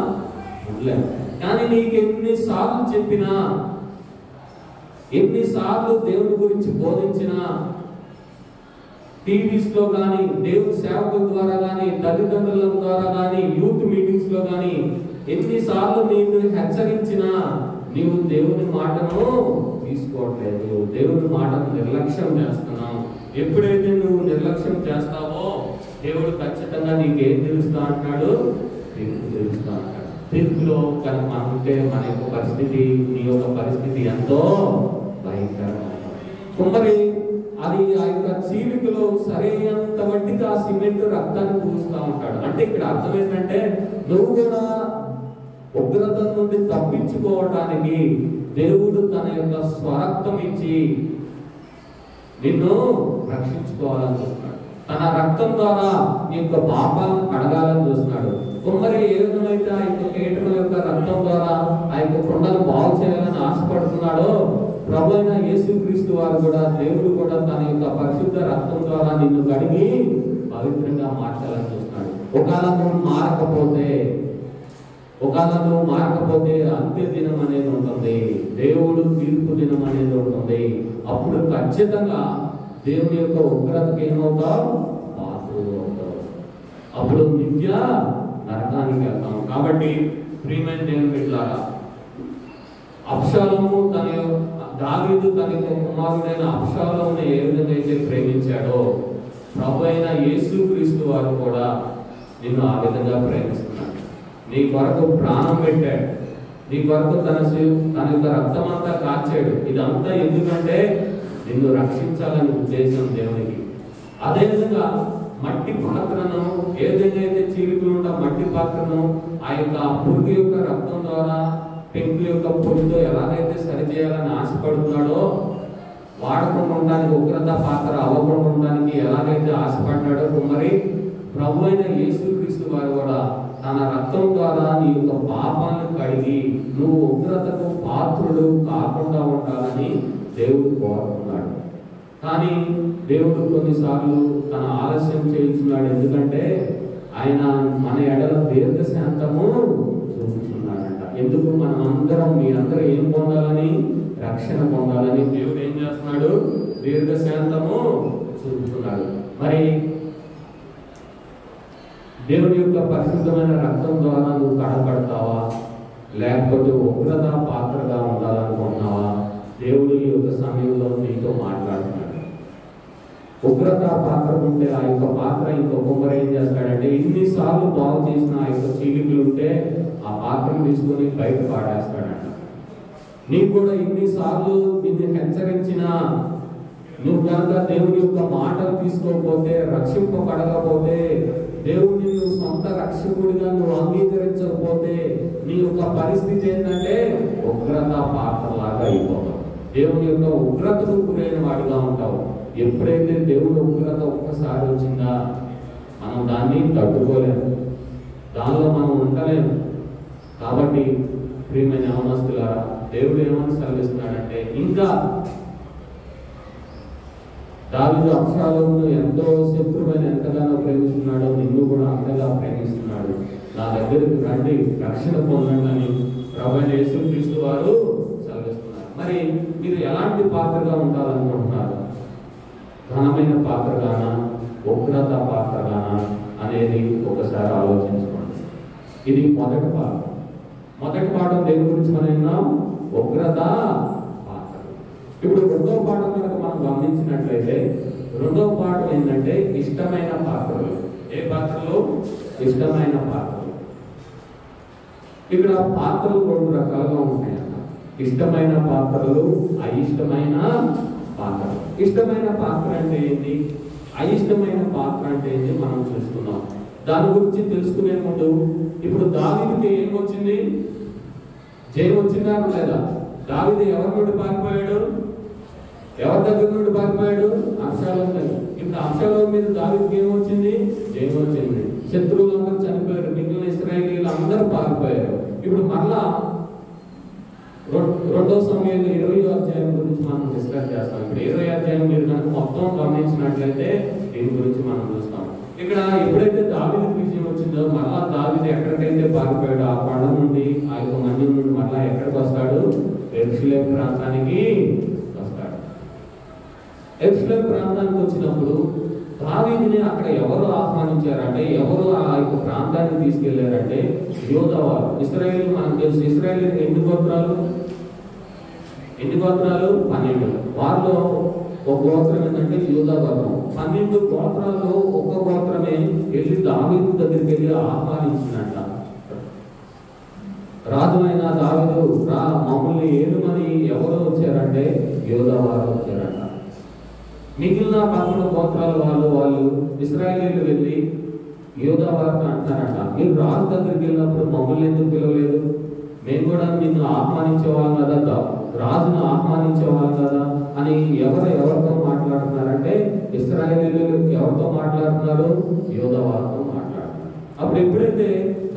ఉండలేము. కానీ నీకు ఎన్నిసార్లు చెప్పినా, ఎన్నిసార్లు దేవుని గురించి బోధించినా, టీవీస్ లో కానీ, దేవుని సేవకుల ద్వారా కానీ, తల్లిదండ్రుల ద్వారా కానీ, యూత్ మీటింగ్స్ లో కానీ ఎన్నిసార్లు నేను హెచ్చరించినా నీవు దేవుని మాటను తీసుకోవట్లేదు. దేవుని మాటను నిర్లక్ష్యం చేస్తున్నావు. ఎప్పుడైతే నువ్వు నిర్లక్ష్యం చేస్తావో దేవుడు ఖచ్చితంగా నీకేం తెలుస్తా అంటాడు? తీర్పు తెలుస్తా అంటాడు. తీర్పులో కనుక మనం ఉంటే మన యొక్క పరిస్థితి, నీ యొక్క పరిస్థితి ఎంతో భయంకరంగా. కుమ్మరి అది ఆ యొక్క చీలికలో సరైనంత వంటికి ఆ సిమెంట్ రక్తాన్ని పూస్తూ ఉంటాడు. అంటే ఇక్కడ అర్థం ఏంటంటే నువ్వు కూడా ఉగ్రత నుండి తప్పించుకోవటానికి దేవుడు తన యొక్క స్వరక్తం ఇచ్చి నిన్ను రక్షించుకోవాలని చూస్తున్నాడు. తన రక్తం ద్వారా నీ యొక్క పాపాలను కడగాలని చూస్తున్నాడు. కుమ్మరి ఏ విధమైతే ఆ యొక్క కీటకం యొక్క రక్తం ద్వారా ఆ యొక్క కొండను బాగు చేయాలని ఆశపడుతున్నాడో, ప్రభు అయిన యేసుక్రీస్తు వారు కూడా, దేవుడు కూడా తన యొక్క పరిశుద్ధ రక్తం ద్వారా నిన్ను కడిగి పవిత్రంగా మార్చాలని చూస్తున్నాడు. ఒకవేళ నువ్వు మారకపోతే అంత్య దినం అనేది ఉంటుంది, దేవుడు తీర్పు దినం అనేది ఉంటుంది. అప్పుడు ఖచ్చితంగా దేవుని యొక్క ఉగ్రతకి ఏమవుతావు? పాత్రుడు అవుతావు. అప్పుడు నిత్య నరకానికి వెళ్తాం. కాబట్టి ప్రియమైన దేవుని బిడ్డలారా, అబ్షాలోము దావీదు తన యొక్క కుమారుడైన అబ్షాలోమును ఏ విధంగా అయితే ప్రేమించాడో, ప్రభు అయిన యేసుక్రీస్తు వారు కూడా నిన్ను ఆ విధంగా ప్రేమిస్తున్నాడు. నీ కొరకు ప్రాణం పెట్టాడు, నీ కొరకు తన యొక్క రక్తం అంతా కాచాడు. ఇదంతా ఎందుకంటే నిన్ను రక్షించాలని ఉద్దేశం దేవునికి. అదేవిధంగా మట్టి పాత్రను, ఏ విధంగా అయితే చీలికలు ఉన్న మట్టి పాత్రను ఆ యొక్క పురుగు యొక్క రక్తం ద్వారా, పెంకు యొక్క పొడితో ఎలాగైతే సరిచేయాలని ఆశపడుతున్నాడో, వాడకుండా ఉండడానికి, ఉగ్రత పాత్ర అవ్వకుండా ఉండడానికి ఎలాగైతే ఆశపడ్డాడో కుమ్మరి, ప్రభు అయిన యేసుక్రీస్తు వారు కూడా తన రక్తం ద్వారా నీ యొక్క పాపాలను కడిగి నువ్వు ఉగ్రతకు పాత్రుడు కాకుండా ఉండాలని దేవుడు కోరుతున్నాడు. కానీ దేవుడు కొన్నిసార్లు తన ఆలస్యం చేయించున్నాడు. ఎందుకంటే ఆయన మన ఎడల దీర్ఘశాంతము చూపుతున్నాడంట. ఎందుకు? మనం అందరం, మీరందరూ ఏం పొందాలని? రక్షణ పొందాలని దేవుడు ఏం చేస్తున్నాడు? దీర్ఘశాంతము చూపుతున్నాడు. మరి దేవుని యొక్క పరిశుద్ధమైన రక్తం ద్వారా నువ్వు కడపడతావా, లేకపోతే ఉగ్రత పాత్రగా ఉండాలనుకుంటున్నావా? దేవుడు ఈ యొక్క సమయంలో నీతో మాట్లాడుతున్నాడు. ఉగ్రత పాత్ర ఉంటే ఆ యొక్క పాత్ర ఇంకో కుమ్మరి ఏం చేస్తాడంటే, ఇన్నిసార్లు బాగు చేసిన ఆ యొక్క చీలికలు ఉంటే ఆ పాత్రను తీసుకొని బయట పాడేస్తాడంట. నీకు కూడా ఇన్నిసార్లు నిన్ను హెచ్చరించినా నువ్వు కనుక దేవుని యొక్క మాటలు తీసుకోకపోతే, రక్షింపబడకపోతే, దేవుడిని నువ్వు సొంత రక్షకుడిగా నువ్వు అంగీకరించకపోతే నీ యొక్క పరిస్థితి ఏంటంటే ఉగ్రత పాత్రలాగా అయిపోతావు. దేవుని యొక్క ఉగ్రతకు గురైన వాడిగా ఉంటావు. ఎప్పుడైతే దేవుని ఉగ్రత ఒక్కసారి వచ్చిందా మనం దాన్ని తట్టుకోలేము, దానిలో మనం ఉండలేము. కాబట్టి ప్రియమైన యవనస్తులారా, దేవుడు ఏమని సెలవిస్తున్నాడంటే, ఇంకా దావీదు అబ్షాలోమును ఎంతో శత్రువైన ఎంతగానో ప్రేమిస్తున్నాడో నిన్ను కూడా అంతగా ప్రేమిస్తున్నాడు. నా దగ్గరికి రండి, రక్షణ పొందండి అని ప్రభువైన యేసుక్రీస్తు వారు సెలవిస్తున్నారు. మరి మీరు ఎలాంటి పాత్రగా ఉండాలనుకుంటున్నారు? ఘనమైన పాత్రగానా, ఉగ్రత పాత్రగానా అనేది ఒకసారి ఆలోచించుకోండి. ఇది మొదటి పాఠం. మొదటి పాఠం దేని గురించి మనం విన్నాం? ఉగ్రత పాత్ర. ఇప్పుడు రెండవ పాఠం కనుక మనం గమనించినట్లయితే, రెండవ పాఠం ఏంటంటే ఇష్టమైన పాత్రలు. ఏ పాత్రలు? ఇష్టమైన పాత్రలు. ఇక్కడ పాత్రలు రెండు రకాలుగా ఉంటాయన్న. ఇష్టమైన పాత్రలు, అయిష్టమైన పాత్రలు. ఇష్టమైన పాత్ర అంటే ఏంటి, అయిష్టమైన పాత్ర అంటే ఏంటి మనం చూసుకున్నాం. దాని గురించి తెలుసుకునే ముందు ఇప్పుడు దావీదుకి ఏం వచ్చింది? జయం వచ్చిందా లేదా? దావీదు ఎవరి నుండి పారిపోయాడు? ఎవరి దగ్గర నుండి పారిపోయాడు? అబ్షాలోము దగ్గర. ఇప్పుడు అబ్షాలోము మీద దావీదుకి ఏం వచ్చింది? జయం వచ్చింది. శత్రువులందరూ చనిపోయారు, మిగిలిన ఇశ్రాయేలీలు అందరూ పారిపోయారు. ఇప్పుడు మరలా 2వ సమూయేలు 20వ అధ్యాయం గురించి మనం డిస్కస్ చేస్తాం. ఇప్పుడు 20వ అధ్యాయం మీరు కనుక మొత్తం గమనించినట్లయితే దీని గురించి మనం చూస్తాం. ఇక్కడ ఎప్పుడైతే దావీదుకు విజయం వచ్చిందో, మరలా దావీదు ఎక్కడికైతే పారిపోయాడు ఆ కొండ నుండి, ఆ యొక్క మందిరం నుండి మరలా ఎక్కడికి వస్తాడు? యెరూషలేము ప్రాంతానికి వస్తాడు. యెరూషలేము ప్రాంతానికి వచ్చినప్పుడు దావీదుని అక్కడ ఎవరు ఆహ్వానించారంటే, ఎవరు ఆ యొక్క ప్రాంతానికి తీసుకెళ్లారంటే యోధా వారు. ఇశ్రాయేలు మనకు తెలుసు, ఇశ్రాయేలు ఎన్ని గోత్రాలు? 12. వారిలో ఒక గోత్రం ఏంటంటే యోధా గోత్రం. 12 గోత్రాల్లో ఒక గోత్రమే వెళ్ళి దావీదు దగ్గరికి వెళ్ళి ఆహ్వానించినట్ట. రాజుమైన దావీదు మమ్మల్ని ఏలుమని ఎవరు వచ్చారంటే యోధా వారు వచ్చారంట. మిగిలిన 11 గోత్రాల వాళ్ళు ఇశ్రాయేలీలు వెళ్ళి యోధా వారితో అంటారంట, మీరు రాజు దగ్గరికి వెళ్ళినప్పుడు మమ్మల్ని ఎందుకు పిలవలేదు? మేము కూడా నిన్ను ఆహ్వానించేవాళ్ళం కదా, రాజును ఆహ్వానించేవాళ్ళం కదా అని ఎవరితో మాట్లాడుతున్నారంటే ఇశ్రాయేలీలు ఎవరితో మాట్లాడుతున్నారు? యోధా వారితో మాట్లాడుతున్నారు. అప్పుడు ఎప్పుడైతే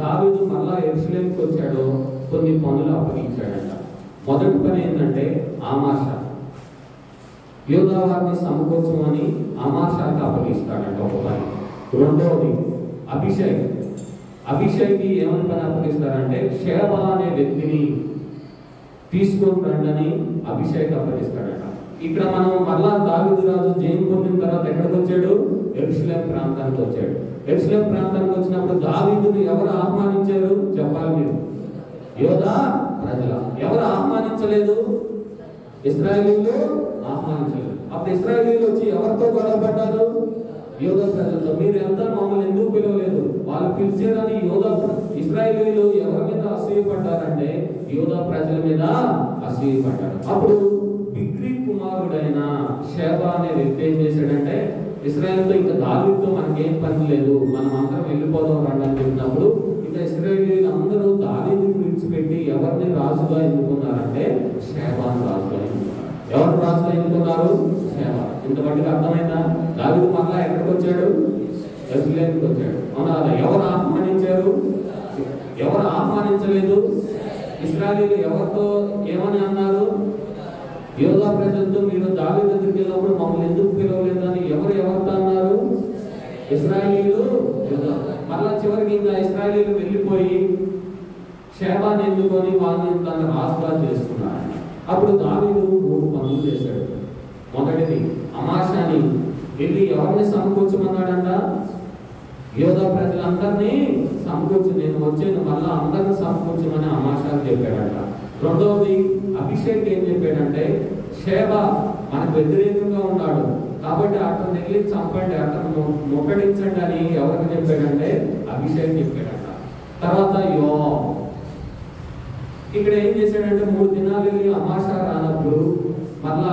దావీదు మళ్ళా యెరూషలేముకి వచ్చాడో కొన్ని పనులు అప్పగించాడంట. మొదటి పని ఏంటంటే ఆమాష. యోధా వారిని సమకూర్చమని అమాషాకి అప్పగిస్తాడంట ఒక పని. రెండవది అభిషేక్. అభిషేక్కి ఏమని పని అప్పగిస్తారంటే షేబా అనే వ్యక్తిని తీసుకొని రండని అభిషేక్ అప్పగిస్తాడట. ఇక్కడ మనం మళ్ళా దావీదు రాజు జయం పొందిన తర్వాత ఎక్కడికి వచ్చాడు? యెరూషలేము ప్రాంతానికి వచ్చాడు. యెరూషలేము ప్రాంతానికి వచ్చినప్పుడు దావీదుని ఎవరు ఆహ్వానించారు? చెప్పాలి మీరు. యోధా ప్రజల. ఎవరు ఆహ్వానించలేదు? ఇశ్రాయేలీయులు ఆహ్వానించలేదు. అప్పుడు ఇశ్రాయేలీయులు వచ్చి ఎవరితో గొడవపడ్డారు? యోధా ప్రజలతో. మీరు ఎంత మమ్మల్ని ఎందుకు పిలవలేదు? వాళ్ళు పిలిచారని ఇశ్రాయేలీయులు ఎవరి మీద అసూయపడ్డారంటే యోధా ప్రజల మీద అసూయపడ్డారు. అప్పుడు బిక్రీ కుమారుడైన షేబా అనే వ్యక్తి ఏం చేశాడంటే, ఇశ్రాయేలుతో ఇంకా దావీదుతో మనకేం పని లేదు, మనం అందరం వెళ్ళిపోదాం రండి అని చెప్పినప్పుడు ఇంకా ఇశ్రాయేలీయులు అందరూ దావీదుని విడిచిపెట్టి ఎవరిని రాజుగా ఎన్నుకున్నారంటే షేబాను రాజుగా ఎన్నుకున్నారు. ఎవరు రాజుగా ఎన్నుకున్నారు? షేబా. ఇంతమందికి అర్థమైందా? దావీదు మళ్ళా ఎక్కడికి వచ్చాడు? యెరూషలేముకి వచ్చాడు. అవునా? ఎవరు ఆహ్వానించారు? ఎవరు ఆహ్వానించలేదు? ఇశ్రాయేలీయులు ఎవరితో ఏమని అన్నారు? యోధా ప్రజలతో మీరు దావీదు దగ్గరికి వెళ్ళినప్పుడు మమ్మల్ని ఎందుకు పిలవలేదు అని ఎవరితో అన్నారు? ఇశ్రాయేలీయులు. మళ్ళా చివరికి ఇంకా ఇశ్రాయేలీయులు వెళ్ళిపోయి షేబాని ఎన్నుకొని వాళ్ళని తన రాజుగా చేసుకున్నారు. అప్పుడు దావీదు 3 పనులు చేశాడు. మొదటిది అమాషాని వెళ్ళి ఎవరిని సమకూర్చమన్నాడంట? యోధా ప్రజలందరినీ సమకూర్చి, నేను వచ్చాను మళ్ళా అందరిని సమకూర్చమని అమాషాకు చెప్పాడంట. రెండవది అభిషేక్ ఏం చెప్పాడంటే, షేబా మనకు వ్యతిరేకంగా ఉన్నాడు కాబట్టి అతను వెళ్ళి చంపండి, అతను ముట్టడించండి అని ఎవరికి చెప్పాడంటే అభిషేక్ చెప్పాడంట. తర్వాత యోవాబు ఇక్కడ ఏం చేశాడంటే 3 దినాలు వెళ్ళి అమాషా రానప్పుడు మళ్ళా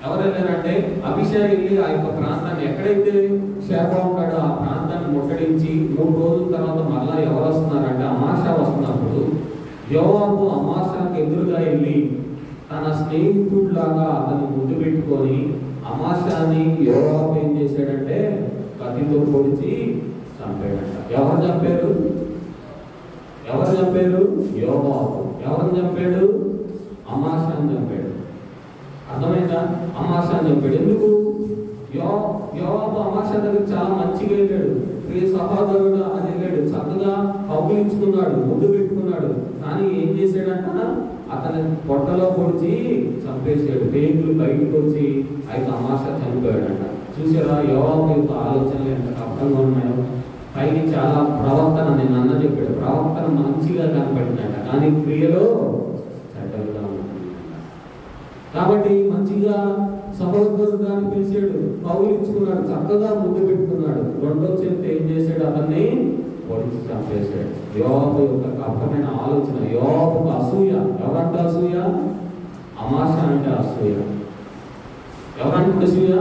ఎవరు వెళ్ళారంటే అభిషేక్ వెళ్ళి ఆ యొక్క ప్రాంతాన్ని ఎక్కడైతే షేబా ఉంటాడో ఆ ప్రాంతాన్ని ముట్టడించి 3 రోజుల తర్వాత మళ్ళా ఎవరు వస్తున్నారంటే అమాషా వస్తున్నప్పుడు యోవాబు అమాషాకు ఎదురుగా వెళ్ళి తన స్నేహితుడిలాగా అతన్ని ముద్దు పెట్టుకొని అమాషాని యోవాబు ఏం చేశాడంటే కత్తితో పొడిచి చంపాడంట. ఎవరు చంపారు? ఎవరు చంపారు? యోవాబు. ఎవరిని చంపాడు? అమాసాను చంపాడు. అర్థమైందా? అమాసాను చంపాడు. ఎందుకు? యోవాబు అమాసా దగ్గర చాలా మంచిగా వెళ్ళాడు, ప్రియ సహోదరుడు అని వెళ్ళాడు, చక్కగా కౌగిలించుకున్నాడు, ముందు పెట్టుకున్నాడు. కానీ ఏం చేశాడంట? అతని పొట్టలో పొడిచి చంపేశాడు. పేగులు బయటకు వచ్చి అయితే అమాసా చనిపోయాడంట. చూసారా యోవాబు యొక్క ఆలోచనలు ఎంత కష్టంగా ఉన్నాయో. పైకి చాలా ప్రవర్తన, నేను అన్న చెప్పాడు, ప్రవర్తన మంచిగా కనపడిందంట, కానీ క్రియలో చెడ్డలుగా ఉంటుంది. కాబట్టి మంచిగా సహోదరుడు అని పిలిచాడు, కౌలించుకున్నాడు, చక్కగా ముందు పెట్టుకున్నాడు. రెండో చేతి ఏం చేశాడు? అతన్ని పొడిచి చంపేశాడు. యోవాబు యొక్క కష్టమైన ఆలోచన, యోవాబుకు అసూయ. ఎవరంటే అసూయ? అమాసా అంటే అసూయ. ఎవరంటే అసూయ?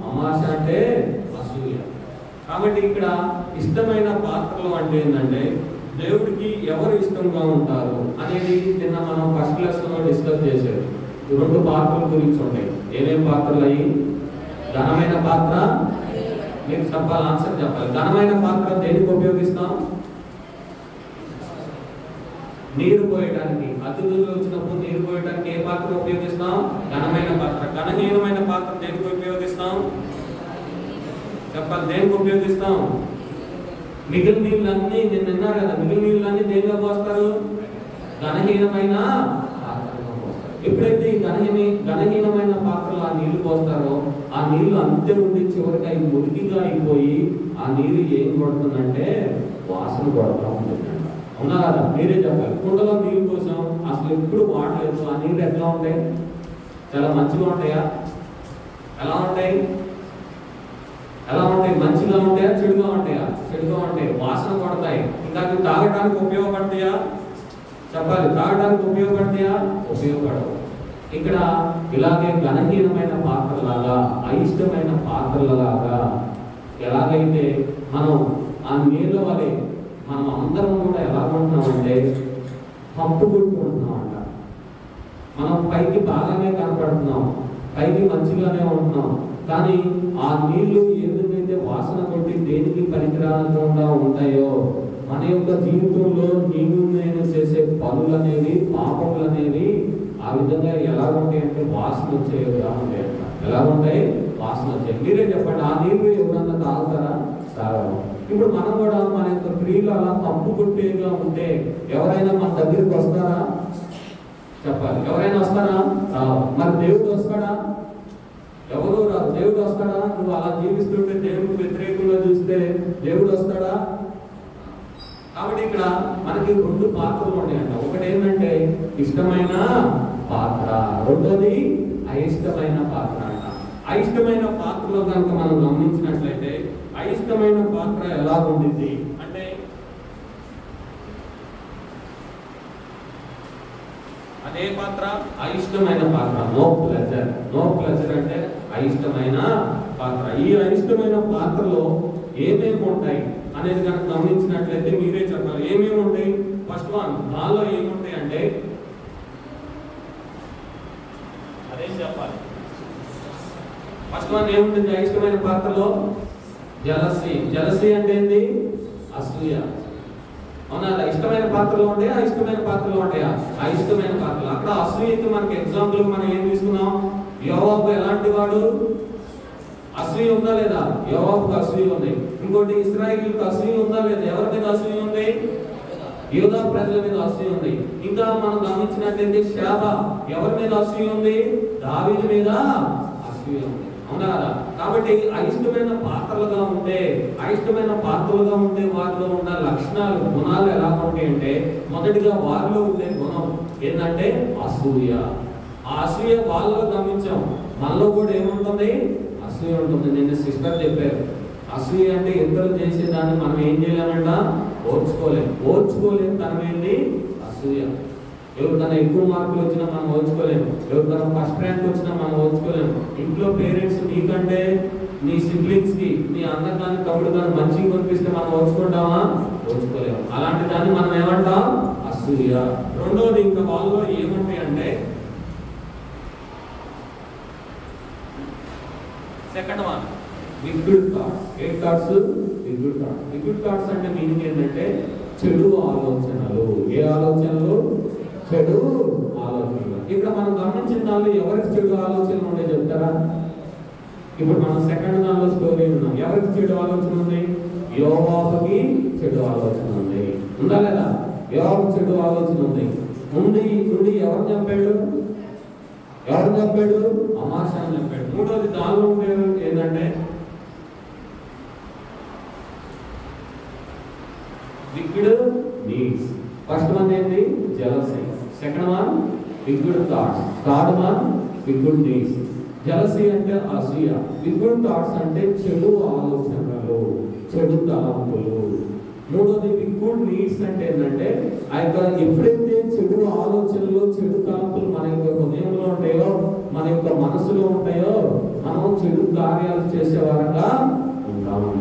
అమాసా అంటే అసూయ. కాబట్టి ఇక్కడ ఇష్టమైన పాత్రలు అంటే ఏంటంటే దేవుడికి ఎవరు ఇష్టంగా ఉంటారు అనేది నిన్న మనం ఫస్ట్ లెసన్ లో డిస్కస్ చేశారు. రెండు పాత్రల గురించి ఉంటాయి. ఏమేం పాత్రలు అయ్యి? ఘనమైన పాత్ర, మీరు చెప్పాలి, ఆన్సర్ చెప్పాలి. ఘనమైన పాత్ర దేనికి ఉపయోగిస్తాం? నీరు పోయడానికి. అతిథులు వచ్చినప్పుడు నీరు పోయడానికి ఏ పాత్ర ఉపయోగిస్తాం? ఘనమైన పాత్ర. ఘనహీనమైన పాత్ర దేనికి ఉపయోగిస్తాం? చెప్పాలి, దేనికి ఉపయోగిస్తాం? మిగిలిన నీళ్ళన్నీ, నేను విన్నారు కదా, మిగిలిన నీళ్ళన్నీ దేనిలో పోస్తారు? ఘనహీనమైన పాత్రలో పోస్తారు. ఎప్పుడైతే ఈ ఘనహీనమైన పాత్రలో ఆ నీళ్లు పోస్తారో ఆ నీళ్లు అంతే ఉండి చివరికి అవి మురికిగా అయిపోయి ఆ నీరు ఏం కొడుతుందంటే వాసన కొడతా ఉంటుంది. అవునా కదా? మీరే చెప్పాలి. కుండలో నీళ్ళు కోసం అసలు ఎప్పుడు వాడలేదు, ఆ నీళ్ళు ఎట్లా ఉంటాయి? చాలా మంచిగా ఉంటాయా? ఎలా ఉంటాయి? ఎలా ఉంటాయి? మంచిగా ఉంటాయా? చెడుగా ఉంటాయా? చెడుగా ఉంటాయి, వాసన కొడతాయి. ఇంకా అవి తాగడానికి ఉపయోగపడతాయా? చెప్పాలి, తాగడానికి ఉపయోగపడతాయా? ఉపయోగపడవు. ఇక్కడ ఇలాగే ఘనహీనమైన పాత్రలాగా, అయిష్టమైన పాత్రలలాగా ఎలాగైతే మనం ఆ నీళ్ళ వలె మనం అందరం కూడా ఎలా ఉంటున్నామంటే పంపు కొట్టుకుంటున్నామంట. మనం పైకి బాగానే కనపడుతున్నాం, పైకి మంచిగానే ఉంటున్నాం, కానీ ఆ నీళ్లు ఏ విధంగా వాసన కొట్టి దేనికి పనికిరాకుండా ఉంటాయో మన యొక్క జీవితంలో నీవు నేను చేసే పనులు అనేవి, పాపములు అనేవి ఆ విధంగా ఎలా ఉంటాయి అంటే వాసన వచ్చేవిగా ఉంటాయి. ఎలా ఉంటాయి? వాసన వచ్చాయి. మీరే చెప్పండి, ఆ నీళ్లు ఎవరన్నా తాగుతారా? తాగరు. ఇప్పుడు మనం కూడా మన యొక్క క్రియలు అలా తప్పు కొట్టేగా ఉంటే ఎవరైనా మన దగ్గరికి వస్తారా? చెప్పాలి, ఎవరైనా వస్తారా? మరి దేవుడు వస్తాడా? ఎవరు రాదు. దేవుడు వస్తాడా? నువ్వు అలా జీవిస్తుంటే, దేవుడికి వ్యతిరేకంగా చూస్తే దేవుడు వస్తాడా? కాబట్టి ఇక్కడ మనకి రెండు పాత్రలు ఉన్నాయంట. ఒకటి ఏంటంటే ఇష్టమైన పాత్ర, రెండోది అయిష్టమైన పాత్ర అంట. అయిష్టమైన పాత్రలో కనుక మనం గమనించినట్లయితే అయిష్టమైన పాత్ర ఎలా ఉండింది అంటే అదే పాత్ర అయిష్టమైన పాత్ర. No pleasure. నో ప్లెజర్ అంటే అయిష్టమైన పాత్ర. ఈ అయిష్టమైన పాత్రలో ఏమేమి ఉంటాయి అనేది కనుక గమనించినట్లయితే మీరే చెప్పాలి, ఏమేమి ఉంటాయి? ఫస్ట్ వన్, దానిలో ఏముంటాయి అంటే అదేం చెప్పాలి. ఫస్ట్ వన్ ఏముంటుంది అయిష్టమైన పాత్రలో? జలసి. జలసి అంటే ఏంది? అసూయ. అవునా? ఇష్టమైన పాత్రలో ఉంటాయా? అయిష్టమైన పాత్రలో ఉంటాయా? అయిష్టమైన పాత్రలు. అక్కడ అసూయకి మనకి ఎగ్జాంపుల్ మనం ఏం తీసుకున్నాం? యోవాబు ఎలాంటి వాడు? అసూయ ఉందా లేదా? యోవాబుకు అసూయ ఉంది. ఇంకోటి ఇశ్రాయేలుకు అసూయ ఉందా లేదా? ఎవరి మీద అసూయ ఉంది? యూదా ప్రజల మీద అసూయ ఉంది. ఇంకా మనం గమనించినట్లయితే షేబా ఎవరి మీద అసూయ ఉంది? దావీదు మీద అసూయ ఉంది. అవునా కదా? కాబట్టి అయిష్టమైన పాత్రలుగా ఉంటే, అయిష్టమైన పాత్రలుగా ఉంటే వారిలో ఉన్న లక్షణాలు, గుణాలు ఎలా ఉంటాయి అంటే మొదటిగా వారిలో ఉండే గుణం ఏంటంటే అసూయ. ఆ అసూయ వాళ్ళలో గమనించాం. మనలో కూడా ఏముంటుంది? అసూయ ఉంటుంది. నిన్న సిస్టర్ చెప్పారు, అసూయ అంటే ఇతరులు చేసేదాన్ని మనం ఏం చేయలేమంట? ఓర్చుకోలేం. ఓర్చుకోలేం తనమేంది? అసూయ. ఎవరికైనా ఎక్కువ మార్కులు వచ్చినా మనం ఓర్చుకోలేము, ఎవరికైనా ఫస్ట్ ర్యాంక్ వచ్చినా మనం ఓర్చుకోలేము. ఇంట్లో పేరెంట్స్ నీకంటే నీ సిబ్లింగ్స్ కి, నీ అన్న కానీ తమ్ముడు కానీ మంచిగా కొనిపిస్తే మనం ఓర్చుకుంటామా? ఓర్చుకోలేము. అలాంటి దాన్ని మనం ఏమంటాం? అసూయ. రెండోది ఇంకా వాళ్ళలో ఏముంటాయి అంటే సెకండ్ వన్ విగ్గుడ్ థాట్స్. ఏ థాట్స్? విగ్గుడ్ థాట్స్. విగ్గుడ్ థాట్స్ అంటే మీనింగ్ ఏంటంటే చెడు ఆలోచనలు. ఏ ఆలోచనలు? చెడు ఆలోచనలు. ఇక్కడ మనం గమనించిన దానిలో ఎవరికి చెడు ఆలోచనలు ఉండే చెప్తారా? ఇప్పుడు మనం సెకండ్ దానిలో స్టోరీ ఉన్నాం. ఎవరికి చెడు ఆలోచన ఉంది? యోవాబుకి చెడు ఆలోచన ఉంది. ఉందా లేదా? యోవాబు చెడు ఆలోచన ఉంది. నుండి ఎవరు చంపాడు? అమాశాన్ని చంపాడు. మూడోది దానిలో ఉండేది ఏంటంటే విక్డ్ నీడ్స్. ఫస్ట్ వన్ ఏంటి? Jealousy. Second one wicked thoughts. Third one wicked needs. Jealousy అంటే అసూయ, విక్డ్ థాట్స్ అంటే చెడు ఆలోచనలు, చెడు తలంపులు. మూడోది విక్డ్ నీడ్స్ అంటే ఏంటంటే ఆ యొక్క ఎప్పుడైతే చెడు ఆలోచనలు, చెడు తలంపులు మన యొక్క హృదయంలో ఉంటాయో, మన యొక్క మనసులో ఉంటాయో, మనం చెడు కార్యాలు చేసేవారంగా ఉంటాము.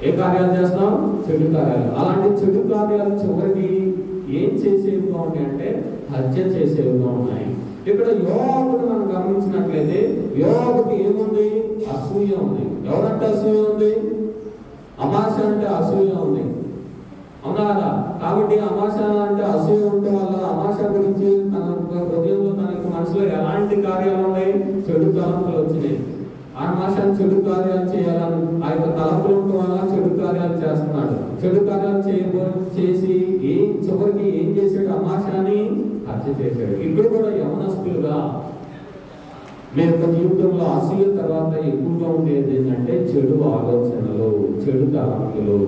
ఏ కార్యాలు చేస్తాం? చెడు కార్యాలు. అలాంటి చెడు కార్యాలు చివరికి ఏం చేసేవిగా ఉంటాయి అంటే హత్య చేసేవిగా ఉన్నాయి. ఇక్కడ యోవాబుని మనం గమనించినట్లయితే యోవాబుకి ఏముంది? అసూయ ఉంది. ఎవరంటే అసూయ ఉంది? అమాశ అంటే అసూయ ఉంది. అవునా కదా? కాబట్టి అమాశ అంటే అసూయ ఉంటే వల్ల అమాశ గురించి తన హృదయంలో, తన యొక్క మనసులో ఎలాంటి కార్యాలు ఉన్నాయి? చెడు తలంపులు వచ్చినాయి. అమాశాన్ని చెడు కార్యాలు చేయాలని ఆ యొక్క తలంపులు ఉండటం వల్ల చెడు కార్యాలు చేస్తున్నాడు. చెడు కార్యాలు చేసి చివరికి ఏం చేశాడు? అమాశాన్ని హత్య చేశాడు. ఇప్పుడు కూడా యవనస్తులుగా మీ యొక్క జీవితంలో అసూయ తర్వాత ఎక్కువగా ఉండేది ఏంటంటే చెడు ఆలోచనలు, చెడు తలంపులు.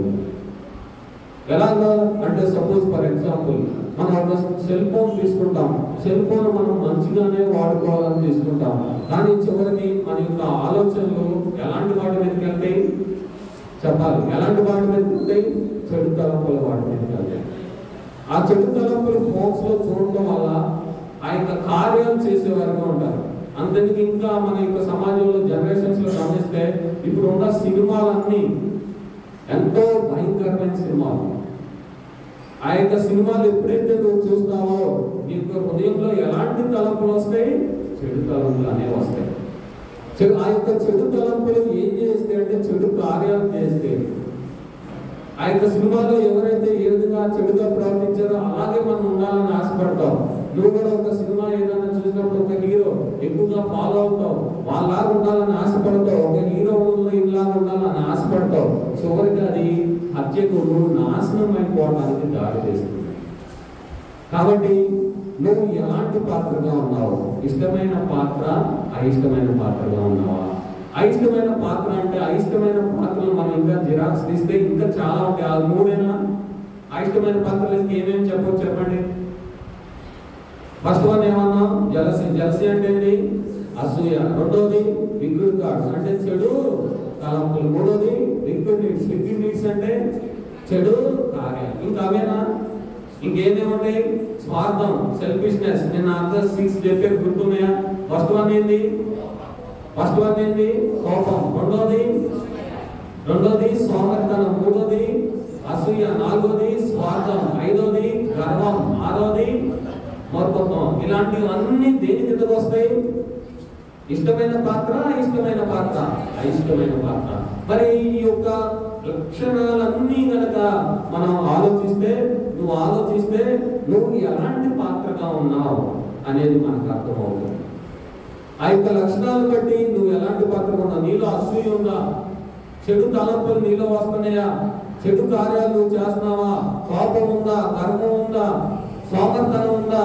ఎలాగా అంటే సపోజ్ ఫర్ ఎగ్జాంపుల్ మనం ఒక సెల్ ఫోన్ తీసుకుంటాం. సెల్ ఫోన్ మనం మంచిగానే వాడుకోవాలని తీసుకుంటాం. కానీ చివరికి మన యొక్క ఆలోచనలు ఎలాంటి వాటి మీదకి వెళ్తాయి? చెప్పాలి. ఎలాంటి వాటి మీదకి వెళ్తాయి? చెడు తలంపుల వాటి మీదకి వెళ్తాయి. ఆ చెడు తలంపులు ఫోన్స్ లో చూడటం వల్ల ఆ యొక్క కార్యాలు చేసేవారుగా ఉంటారు. అందుకని ఇంకా మన యొక్క సమాజంలో జనరేషన్స్ లో గమనిస్తే ఇప్పుడు ఉన్న సినిమాలన్నీ ఎంతో భయంకరమైన సినిమాలు. ఆ యొక్క సినిమాలు ఎప్పుడైతే నువ్వు చూస్తావో నీ యొక్క హృదయంలో ఎలాంటి తలంపులు వస్తాయి? చెడు తలంపులు అనేవి వస్తాయి. ఆ యొక్క చెడు తలంపులు ఏం చేస్తే అంటే చెడు కార్యాలు చేస్తే ఆ యొక్క సినిమాలో ఎవరైతే ఏ విధంగా చెడుగా ప్రవర్తించారో అలాగే మనం ఉండాలని ఆశపడతాం. నువ్వు కూడా ఒక సినిమా ఏదైనా చూసినప్పుడు ఒక హీరో ఎక్కువగా ఫాలో అవుతావు, వాళ్ళలాగా ఉండాలని ఆశపడతావు. ఒక హీరో ఇలాగా ఉండాలని ఆశపడతావు. చివరికి అది హత్యకు నాశనం అయిపోవడానికి దారి తీస్తుంది. కాబట్టి నువ్వు ఎలాంటి పాత్రగా ఉన్నావు? ఇష్టమైన పాత్ర, అయిష్టమైన పాత్రగా ఉన్నావా? అయిష్టమైన పాత్ర అంటే అయిష్టమైన పాత్రలు మనం ఇంకా జిరాక్స్ తీస్తే ఇంకా చాలా ఉంటాయి. ఆ మూడేనా? అయిష్టమైన పాత్రలు ఏమేమి చెప్పవచ్చు చెప్పండి. ఫస్ట్ వన్ ఏమన్నా? జలసీ. జలసీ అంటే ఏంటి? అసూయ. రెండోది విక్డ్ థాట్స్ అంటే చెడు తలంపులు. మూడోది విక్డ్ నీడ్స్. విక్డ్ నీడ్స్ అంటే చెడు కార్యాలు. ఇంకా అవేనా? ఇంకేమేముంటాయి? స్వార్థం, సెల్ఫిష్నెస్. నేను అంతా 6 చెప్పే గుర్తున్నాయా? ఫస్ట్ వన్ ఏంది? కోపం. రెండోది సోమరితనం. మూడోది అసూయ. నాలుగోది స్వార్థం. ఐదోది గర్వం. ఆరోది మూర్ఖత్వం. ఇలాంటివన్నీ దేని కిందకు వస్తాయి? ఇష్టమైన పాత్ర, అయిష్టమైన పాత్ర. అయిష్టమైన పాత్ర. మరి ఈ యొక్క లక్షణాలన్నీ కనుక మనం ఆలోచిస్తే నువ్వు ఎలాంటి పాత్రగా ఉన్నావు అనేది మనకు అర్థమవుతుంది. ఆ యొక్క లక్షణాలు బట్టి నువ్వు ఎలాంటి పాత్రగా ఉన్నావు. నీలో అసూయ ఉందా? చెడు తలంపులు నీలో వస్తున్నాయా? చెడు కార్యాలు నువ్వు చేస్తున్నావా? కోపం ఉందా? గర్వం ఉందా? సోమర్తనం ఉందా?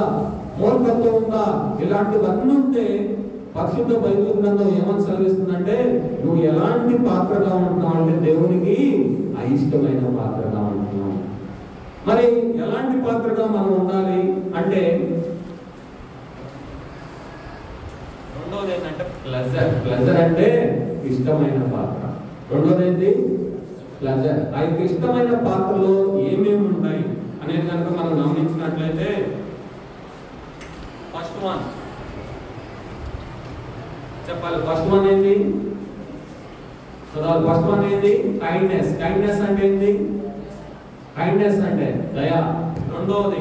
మూర్ఖత్వం ఉందా? ఇలాంటివన్నీ ఉంటే పరిశుద్ధ బైబిల్ గ్రంథం ఏమని సెలవిస్తుందంటే నువ్వు ఎలాంటి పాత్రగా ఉంటున్నావు అంటే దేవునికి అయిష్టమైన పాత్రగా ఉంటున్నావు. మరి ఎలాంటి పాత్రగా మనం ఉండాలి అంటే రెండోది ఏంటంటే ప్లెజర్ అంటే ఇష్టమైన పాత్ర. రెండోది ఏంటి? ప్లెజర్. ఆ యొక్క ఇష్టమైన పాత్రలో ఏమేమి ఉంటాయి అనేది కనుక మనం గమనించినట్లయితే ఫస్ట్ వన్ చెప్పాలి. ఫస్ట్ వన్ ఏంటి? ఫస్ట్ వన్ ఏంటి? కైండ్నెస్. కైండ్నెస్ అంటే ఏంటి? కైండ్నెస్ అంటే దయ. రెండోది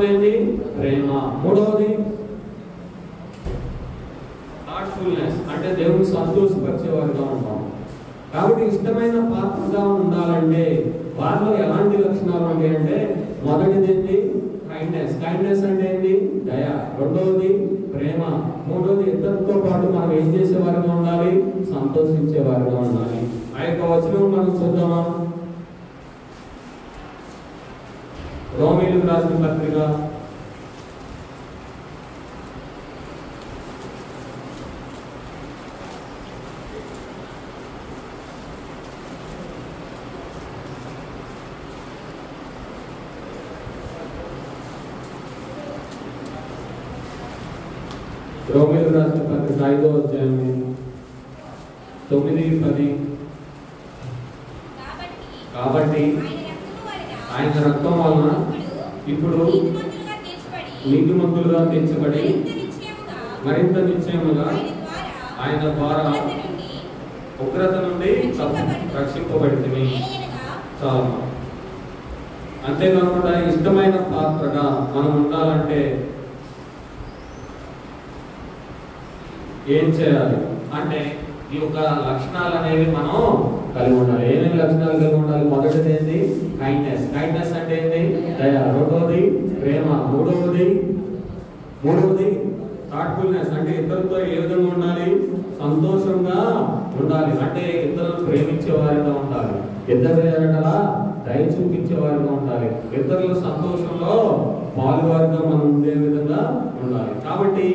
ఏంటి? ప్రేమ. మూడవది థాట్ఫుల్నెస్ అంటే అంటే దేవుని సంతోషపరిచేవారుగా ఉంటాం. కాబట్టి ఇష్టమైన పాత్రగా ఉండాలంటే వారిలో ఎలాంటి లక్షణాలు ఉంటాయంటే, మొదటిది ఏంటి? కైండ్నెస్. కైండ్నెస్ అంటే ఏంటి? దయ. రెండవది ప్రేమ. మూడవది ఇద్దరితో పాటు మనం ఏం చేసేవారుగా ఉండాలి? సంతోషించేవారుగా ఉండాలి. ఆ యొక్క వచనం మనం చూద్దామా? రోమీయులకు రాసిన పత్రిక 5వ అధ్యాయం 9-10. కాబట్టి ఆయన రక్తం వలన ఇప్పుడు నీతిమంతులుగా తీర్చబడి మరింత నిశ్చయముగా ఆయన ద్వారా ఉగ్రత నుండి రక్షింపబడితిమి. చాలా అంతేకాకుండా ఇష్టమైన పాత్రగా మనం ఉండాలంటే ఏం చేయాలి అంటే ఈ యొక్క లక్షణాలు అనేవి మనం కలిగి ఉండాలి. ఏమేమి లక్షణాలు కలిగి ఉండాలి? మొదటిది ఏంటి? కైండ్నెస్. కైండ్నెస్ అంటే ఏంటి? దయ. రెండవది ప్రేమ. మూడవది థాట్ఫుల్నెస్ అంటే ఇద్దరితో ఏ విధంగా ఉండాలి? సంతోషంగా ఉండాలి. అంటే ఇద్దరు ప్రేమించే వారిగా ఉండాలి. ఇద్దరు దయ చూపించే వారిగా ఉండాలి. ఇద్దరు సంతోషంలో పాలువారిగా మనం ఉండే విధంగా ఉండాలి. కాబట్టి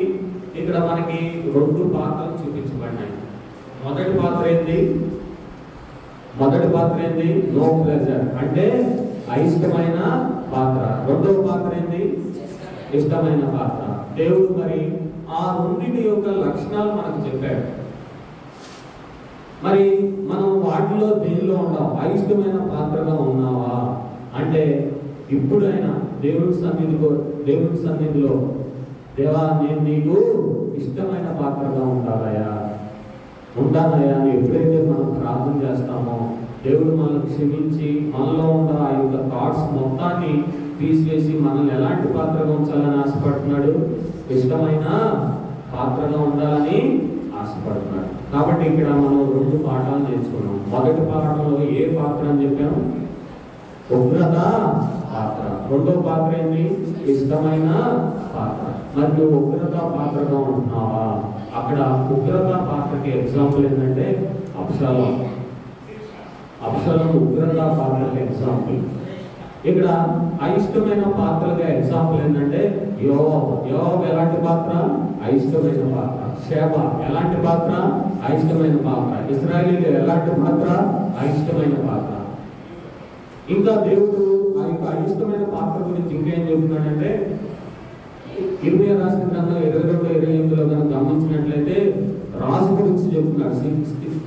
ఇక్కడ మనకి 2 పాత్రలు చూపించబడినాయి. మొదటి పాత్ర ఏంటి? నో ప్లెజర్ అంటే అయిష్టమైన పాత్ర. రెండవ పాత్ర ఏంటి? ఇష్టమైన పాత్ర. దేవుడు మరి ఆ రెండింటి యొక్క లక్షణాలు మనకు చెప్పాడు. మరి మనం వాటిలో దేనిలో ఉన్నాం? అయిష్టమైన పాత్రగా ఉన్నావా అంటే ఇప్పుడైనా దేవుని సన్నిధిలో దేవా నేను నీకు ఇష్టమైన పాత్రగా ఉంటానయ్యా అని ఎప్పుడైతే మనం ప్రార్థన చేస్తామో దేవుడు మనల్ని క్షమించి మనలో ఉన్న ఆ యొక్క థాట్స్ మొత్తాన్ని తీసివేసి మనల్ని ఎలాంటి పాత్రగా ఉంచాలని ఆశపడుతున్నాడు? ఇష్టమైన పాత్రగా ఉండాలని ఆశపడుతున్నాడు. కాబట్టి ఇక్కడ మనం 2 పాఠాలు నేర్చుకున్నాం. మొదటి పాఠంలో ఏ పాత్ర అని చెప్పాము? ఉగ్రత పాత్ర. రెండో పాత్ర ఏంటి? ఇష్టమైన పాత్ర. మరి నువ్వు ఉగ్రత పాత్రగా ఉంటున్నావా? అక్కడ ఉగ్రత పాత్రకి ఎగ్జాంపుల్ ఏంటంటే అబ్షాలోం ఉగ్రత పాత్రకి ఎగ్జాంపుల్. ఇక్కడ అయిష్టమైన పాత్రగా ఎగ్జాంపుల్ ఏంటంటే యోబు ఎలాంటి పాత్ర? అయిష్టమైన పాత్ర. షేబ ఎలాంటి పాత్ర? అయిష్టమైన పాత్ర. ఇశ్రాయేలీయులు ఎలాంటి పాత్ర? అయిష్టమైన పాత్ర. ఇంకా దేవుడు ఆ యొక్క అయిష్టమైన పాత్ర గురించి ఇంకేం చెబుతున్నాడంటే ఇర్మియా రాసిన గ్రంథం 22-28లో కనుక గమనించినట్లయితే రాజు గురించి చెప్తున్నాడు.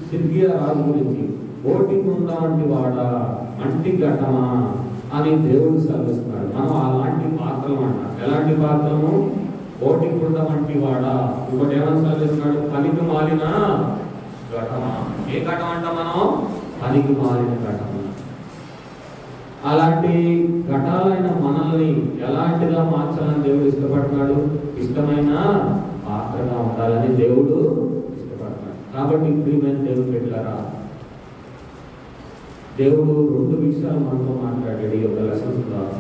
సిద్కియా రాజు గురించి. ఓటి కుండ వంటి వాడా, అంటి ఘటమా అని దేవుడు సెలవిస్తున్నాడు. మనం అలాంటి పాత్రలు అంటాం. ఎలాంటి పాత్రము? ఓటి కుండ వంటి వాడా. ఇంకోటి ఏమని సెలవిస్తున్నాడు? పనికి మాలిన ఘటమా. ఏ ఘటం అంట మనం? పనికి మాలిన ఘటమ. అలాంటి ఘటాలైన మనల్ని ఎలాంటిగా మార్చాలని దేవుడు ఇష్టపడుతున్నాడు? ఇష్టమైన పాత్రగా ఉండాలని దేవుడు ఇష్టపడుతున్నాడు. కాబట్టి ప్రియమైన దేవుడు పెట్టారా, దేవుడు 2 విషయాలు మనతో మాట్లాడాడు ఈ యొక్క లెసన్స్ ద్వారా.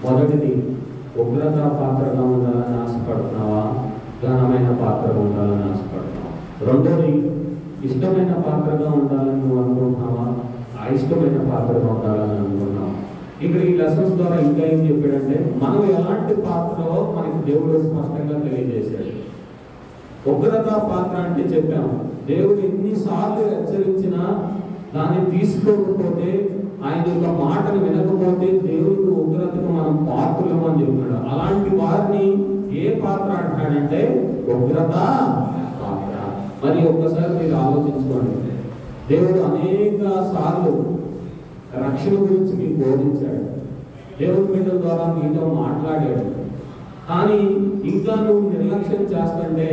మొదటిది ఉగ్రత పాత్రగా ఉండాలని ఆశపడుతున్నావా? ఘనమైన పాత్రగా ఉండాలని ఆశపడుతున్నావా? రెండోది ఇష్టమైన పాత్రగా ఉండాలని నువ్వు అనుకుంటున్నావా? అయిష్టమైన పాత్రగా ఉండాలని అనుకున్నాం. ఇక్కడ ఈ లెసన్స్ ద్వారా ఇంకా ఏం చెప్పాడంటే మనం ఎలాంటి పాత్రలో మనకి దేవుడు స్పష్టంగా తెలియజేశాడు. ఉగ్రత పాత్ర అంటే చెప్పాము, దేవుడు ఎన్నిసార్లు హెచ్చరించినా దాన్ని తీసుకోకపోతే, ఆయన యొక్క మాటను వినకపోతే దేవుడికి ఉగ్రతకు మనం పాత్రలు అని చెప్తున్నాడు. అలాంటి వారిని ఏ పాత్ర అంటాడంటే ఉగ్రత పాత్ర. మరి ఒక్కసారి మీరు ఆలోచించుకోండి. దేవుడు అనేక సార్లు రక్షణ గురించి మీకు బోధించాడు. దేవుడి బిడ్డల ద్వారా మీతో మాట్లాడాడు. కానీ ఇంకా నువ్వు నిర్లక్ష్యం చేస్తుంటే,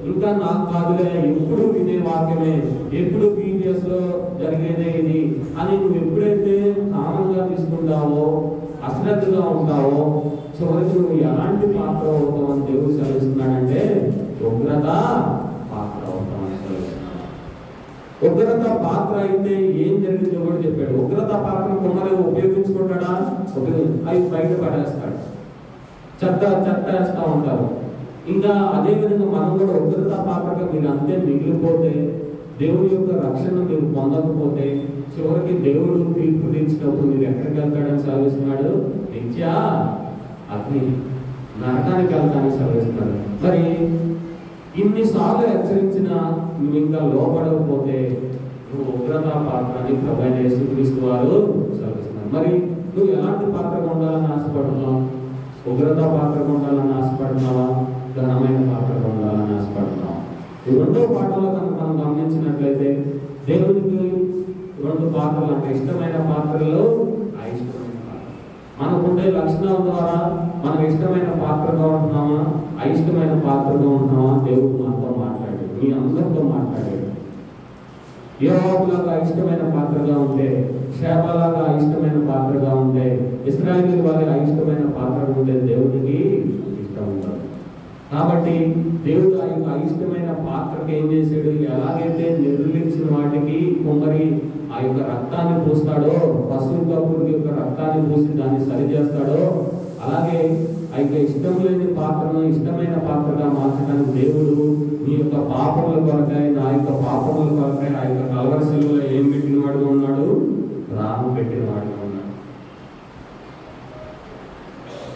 ఇంకా నాకు కాదులే, ఎప్పుడు వినే వాక్యమే, ఎప్పుడు BBS లో జరిగేదే ఇది అని నువ్వు ఎప్పుడైతే కామన్గా తీసుకుంటావో, అశ్రద్ధగా ఉంటావో, చివరికి నువ్వు ఎలాంటి పాత్ర అవుతావని దేవుడు సెలవిస్తున్నాడంటే ఉగ్రత పాత్ర అవుతామని సెలవిస్తున్నాడు. ఉగ్రత పాత్ర అయితే ఏం జరిగిందో కూడా చెప్పాడు. ఉగ్రత పాత్ర కుమ్మరి ఉపయోగించుకుంటాడా? అవి బయట పడేస్తాడు, చెత్త వేస్తూ ఉంటారు. ఇంకా అదే విధంగా మనం కూడా ఉగ్రత పాత్రగా మీరు అంతే మిగిలిపోతే, దేవుడి యొక్క రక్షణ మీరు పొందకపోతే, చివరికి దేవుడు తీర్పు తీర్చినప్పుడు మీరు ఎక్కడికి వెళ్తాడని సెలవిస్తున్నాడు? నిత్య అగ్ని నరకానికి వెళ్తానని సెలవిస్తున్నాడు. మరి ఇన్నిసార్లు హెచ్చరించిన నువ్వు ఇంకా లోపడకపోతే నువ్వు ఉగ్రత పాత్రని ప్రభు యేసుక్రీస్తు వారు సెలవిస్తున్నారు. మరి నువ్వు ఎలాంటి పాత్రగా ఉండాలని ఆశపడుతున్నావు? ఉగ్రత పాత్రగా ఉండాలని ఆశపడుతున్నావా? ఘనమైన పాత్రగా ఉండాలని ఆశపడుతున్నావా? ఈ రెండో పాటలో కనుక మనం గమనించినట్లయితే దేవుడికి రెండు పాత్రలు అంటే ఇష్టమైన పాత్రలో అయిష్టమైన పాత్ర. మనకుండే లక్షణాల ద్వారా మనం ఇష్టమైన పాత్రగా ఉంటున్నామా, అయిష్టమైన పాత్రగా ఉంటున్నామా? దేవుడు మనతో మాట్లాడాడు, మీ అందరితో మాట్లాడాడు. యోవాబులాగా ఇష్టమైన పాత్రగా ఉంటే, షేబాలాగా ఇష్టమైన పాత్రగా ఉంటే, ఇశ్రాయేలు వారి ఇష్టమైన పాత్రగా ఉంటే దేవుడికి ఇష్టం ఉండదు. కాబట్టి దేవుడు ఆ యొక్క అయిష్టమైన పాత్రకి ఏం చేశాడు? ఎలాగైతే నిర్లించిన వాటికి కుమ్మరి ఆ యొక్క రక్తాన్ని పూస్తాడో, పశువు కప్పుడి యొక్క రక్తాన్ని పూసి దాన్ని సరి చేస్తాడో, అలాగే ఆ యొక్క ఇష్టం లేని పాత్రను ఇష్టమైన పాత్రగా మార్చడానికి దేవుడు నీ యొక్క పాపముల కొరకై, నా యొక్క పాపముల కొరకై ఆ యొక్క కల్వరి శిలువలో ఏం పెట్టిన వాడుగా ఉన్నాడు? రాము పెట్టిన వాడుగా ఉన్నాడు.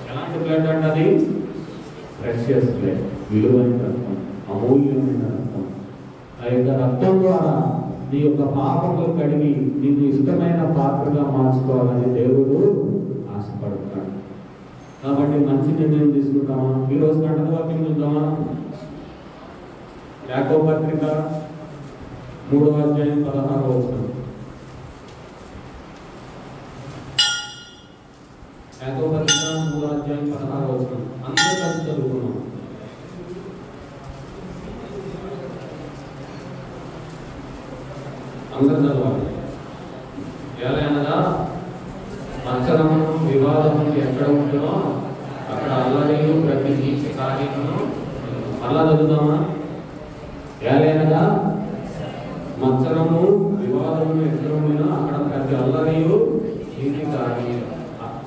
ఎలాంటి బ్లడ్ అంటే అది ప్రెషియస్ బ్లడ్, విలువైన రక్తం, అమూల్యమైన రక్తం. ఆ యొక్క రక్తం ద్వారా నీ యొక్క పాపములు కడిగి నీకు ఇష్టమైన పాత్రగా మార్చుకోవాలని దేవుడు ఆశపడుతున్నాడు. కాబట్టి మంచి నిర్ణయం తీసుకుంటామా? ఈరోజు గంటల వాక్యం చూద్దామా? యాకోబు పత్రిక 3వ అధ్యాయం 16వ వచనం. యాకోబు పత్రిక 3వ అధ్యాయం 16వ వచనం. అందరూ కలిసి చదువుకున్నాం. అందరూ చదవాలి. ఏలైనగా మత్సరమును వివాదమును ఎక్కడ ఉంటుందో అక్కడ అల్లరియు ప్రతి నీతి కార్యమును అలా చదువుతామా? ఏలైనగా మత్సరము వివాదమును ఎక్కడ ఉండినో అక్కడ ప్రతి అల్లరియు నీతి కార్యం.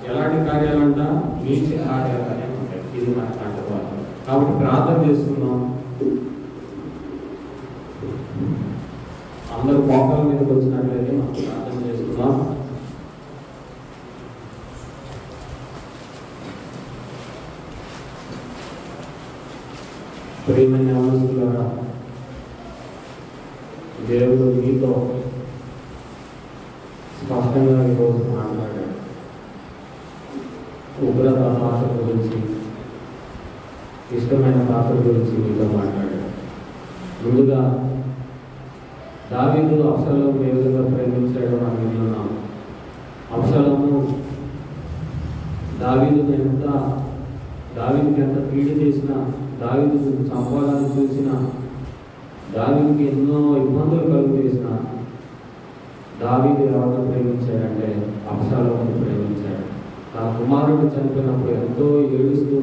ఎలాంటి కార్యాలంట? నీతి కార్యాలు అని ఉంటాయి. ఇది మనకు అంటుకోవాలి. కాబట్టి ప్రార్థన చేసుకున్నాం. అందరూ మోకాల మీదకి వచ్చినట్లయితే మనం ప్రార్థన చేసుకున్నాం. ప్రియమైన యవనస్తులారా, దేవుడు మీతో స్పష్టంగా ఈరోజు మాట్లాడాడు. ఉగ్రత పాత్ర గురించి, ఇష్టమైన పాత్ర గురించి మీతో మాట్లాడాడు. ముందుగా దావీదు అబ్షాలోము ఏ విధంగా ప్రేమించాడో మనం విన్నాం. అబ్షాలోము దావీదుకి ఎంత కీడు చేసినా, దావీదు చంపాలని చూసినా, దావీదుకి ఎన్నో ఇబ్బందులు కలుగు చేసిన దావీదు ఎవరిని ప్రేమించాడంటే అబ్షాలోముని ప్రేమించాడు. తన కుమారుడు చనిపోయినప్పుడు ఎంతో ఏడుస్తూ,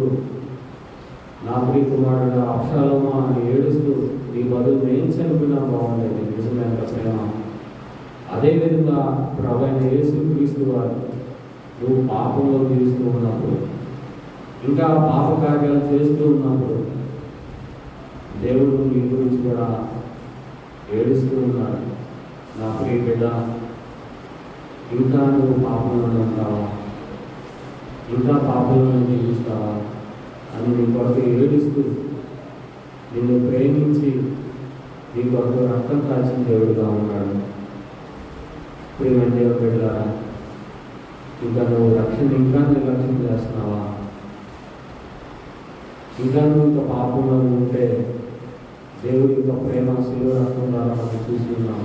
నా ప్రియ కుమారుడు అబ్షాలోమా అని ఏడుస్తూ, నీ బదులు నేను చనిపోయినా బాగుండేది. నిజమైన ప్రేమ. అదేవిధంగా ప్రభువైన యేసుక్రీస్తు వారు నువ్వు పాపంలో తీస్తూ ఉన్నప్పుడు, ఇంకా పాప కార్యాలు చేస్తూ ఉన్నప్పుడు దేవుడు నీ గురించి కూడా ఏడుస్తూ ఉన్నాడు. నా ప్రియ బిడ్డ, ఇంకా నువ్వు పాపంలో ఉంటావా? ఇంకా పాపంలో జీవిస్తావా అని నీ కొరకు ఏడుస్తూ, నిన్ను ప్రేమించి నీ కొరకు రక్తం కాల్చిన దేవుడుగా ఉన్నాడు. ప్రియమైన దేవుడు బిడ్డలారా, ఇంకా నువ్వు రక్షణ ఇంకా నిర్లక్ష్యం చేస్తున్నావా? ఇంకా నువ్వు ఇంకా పాపంలో ఉంటే దేవుడి యొక్క ప్రేమ శిలువ రక్తం ద్వారా మనం చూస్తున్నాం.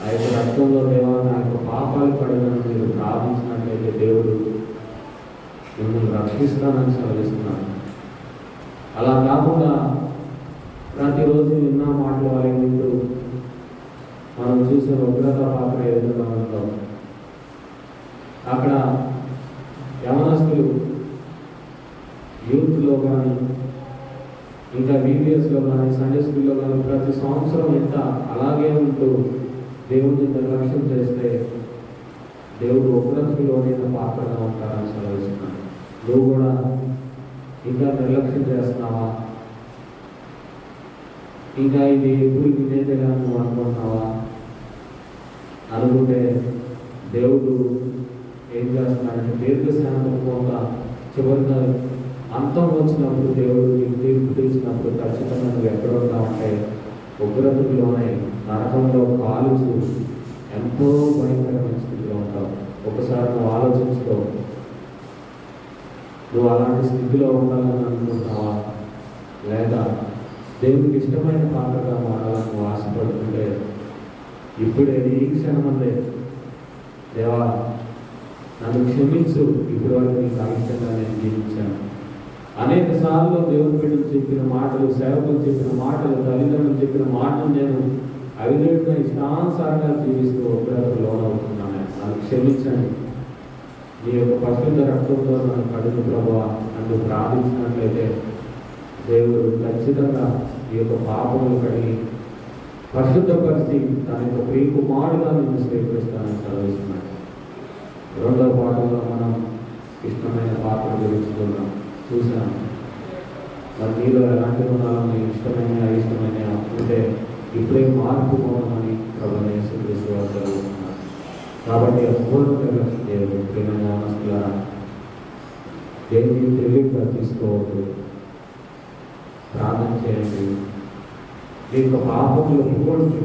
ఆ యొక్క రక్తంలో దేవాన్ని ఆ యొక్క పాపాలు పడదని మీరు ప్రార్థించినట్లయితే దేవుడు మిమ్మల్ని రక్షిస్తానని సెలవిస్తున్నాను. అలా కాకుండా ప్రతిరోజు నిన్న మాటలు వారి ముందు మనం చూసిన ఉగ్రత పాత్ర ఏదైనా ఉందో అక్కడ యవనస్తులు యూత్లో కానీ, ఇంకా VBSలో కానీ, సండే స్కూల్లో కానీ ప్రతి సంవత్సరం ఎంత అలాగే ఉంటూ దేవుడిని నిర్లక్ష్యం చేస్తే దేవుడు ఉగ్రతకు లోనైన పాత్రగా ఉంటారని సెలవిస్తున్నాడు. నువ్వు కూడా ఇంకా నిర్లక్ష్యం చేస్తున్నావా? ఇంకా ఇది ఎప్పుడు వినేదిగా నువ్వు అనుకుంటున్నావా? అనుకుంటే దేవుడు ఏం చేస్తున్నాడంటే దీర్ఘశాంతంగా చివరిగా అంతం వచ్చినప్పుడు దేవుడు నీకు తీర్పు తీసినప్పుడు ఖచ్చితంగా నువ్వు ఎక్కడ ఉన్నావంటే ఉగ్రతకు లోనై నరకంలో కాలుచు ఎంతో భయంకరమైన స్థితిలో ఉంటావు. ఒకసారి నువ్వు ఆలోచించుకో, నువ్వు అలాంటి స్థితిలో ఉండాలని అనుకుంటున్నావా? లేదా దేవునికి ఇష్టమైన పాత్రగా మారాలని నువ్వు ఆశపడుతుంటే ఇప్పుడే ఈ క్షణమందే దేవా నన్ను క్షమించు, ఇప్పటి వరకు నీకు అయిష్టంగా నేను జీవించాను. అనేక సార్లు దేవుని బిడ్డలు చెప్పిన మాటలు, సేవకులు చెప్పిన మాటలు, తల్లిదండ్రులు చెప్పిన మాటలు నేను అవిధేయుడిగా ఇష్టానుసారంగా జీవిస్తూ ఉగ్రతకు లోనవుతున్నాను. నన్ను క్షమించండి, నీ యొక్క పరిశుద్ధ రక్తంతో నన్ను కడుగు ప్రభువా నన్ను ప్రార్థించినట్లయితే దేవుడు ఖచ్చితంగా ఈ యొక్క పాపములు కడిగి పరిశుద్ధపరిచి తన యొక్క ప్రియ కుమారుడుగా నిన్ను స్వీకరిస్తానని సెలవిస్తున్నాడు. రెండవ పాఠంలో మనం ఇష్టమైన పాత్ర గురించి చూసాం. మరి నీలో ఎలాంటి గుణాలను ఇష్టమైన అయిష్టమైన ఉంటే ఇప్పుడే మార్పు పోవమని ప్రభువైన యేసుక్రీస్తు వారు సెలవిస్తున్నారు. కాబట్టి అపూర్ణ నిర్లక్ష్యం చేయదు. ప్రియమైన మనసులారా, దేన్ని తెలివిగా తీసుకోవద్దు, ప్రార్థన చేయండి. మీ యొక్క పాపములు ఒప్పుకోండి,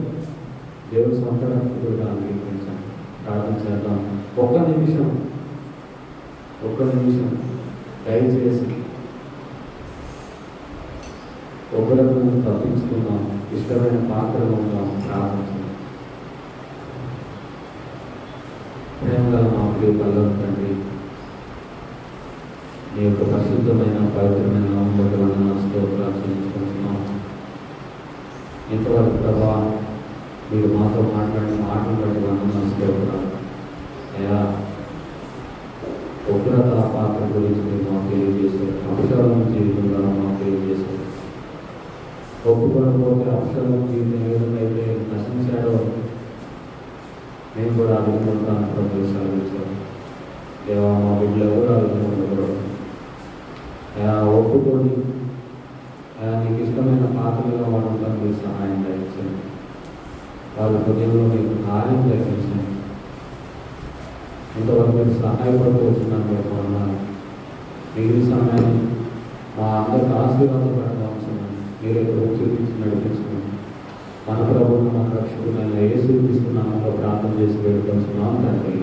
దేవుడు సొంత రక్షకుడుగా అంగీకరించండి. ప్రార్థన చేద్దాం. ఒక్క నిమిషం దయచేసి ఒకరిని తప్పించుకుందాం, ఇష్టమైన పాత్రలు ఉందాం, ప్రార్థించండి. ప్రేమగల మా ప్రియ పల్లవుతండి, నీ యొక్క పరిశుద్ధమైన పవిత్రమైన నామమున స్తోత్రాలు చెల్లించుకుంటున్నాం. ఇంతవరకు ప్రభా మీరు మాతో మాట్లాడిన మాటలు బట్టి వందనాలు, స్తోత్రాలు. అయ్యా, ఉగ్రత పాత్ర గురించి మీరు మాకు తెలియజేశారు. అక్షరం జీవితం ద్వారా మాకు తెలియజేశారు. ఒప్పుకోకపోతే అక్షరం జీవితం ఏ విధంగా అయితే నశించాడో మేము కూడా ఆ విధంగా ఉంటాను ప్రదేశాలు. దేవా, మా బిడ్డలు ఎవరు ఆ విధంగా ఉండకూడదు. ఒప్పుకొని నీకు ఇష్టమైన పాత్రలుగా వాడు ఉంటాను మీరు సహాయం దయచేయండి. వారి హృదయంలో మీకు కార్యం దయచేయండి. ఇంతవరకు మీరు సహాయపడుతూ వచ్చినాను మీరు కొన్నాను. మిగిలిన సమయాన్ని మా అందరికి ఆశీర్వాదపరంగా ఉంచున్నాను. మీరు ఎక్కడ చూపించి నడిపించుకున్నాను. మన ప్రభువును మన రక్షకుడైన యేసుక్రీస్తు నామములో ప్రార్థన చేసి వేడుకొంచున్నాం తండ్రి.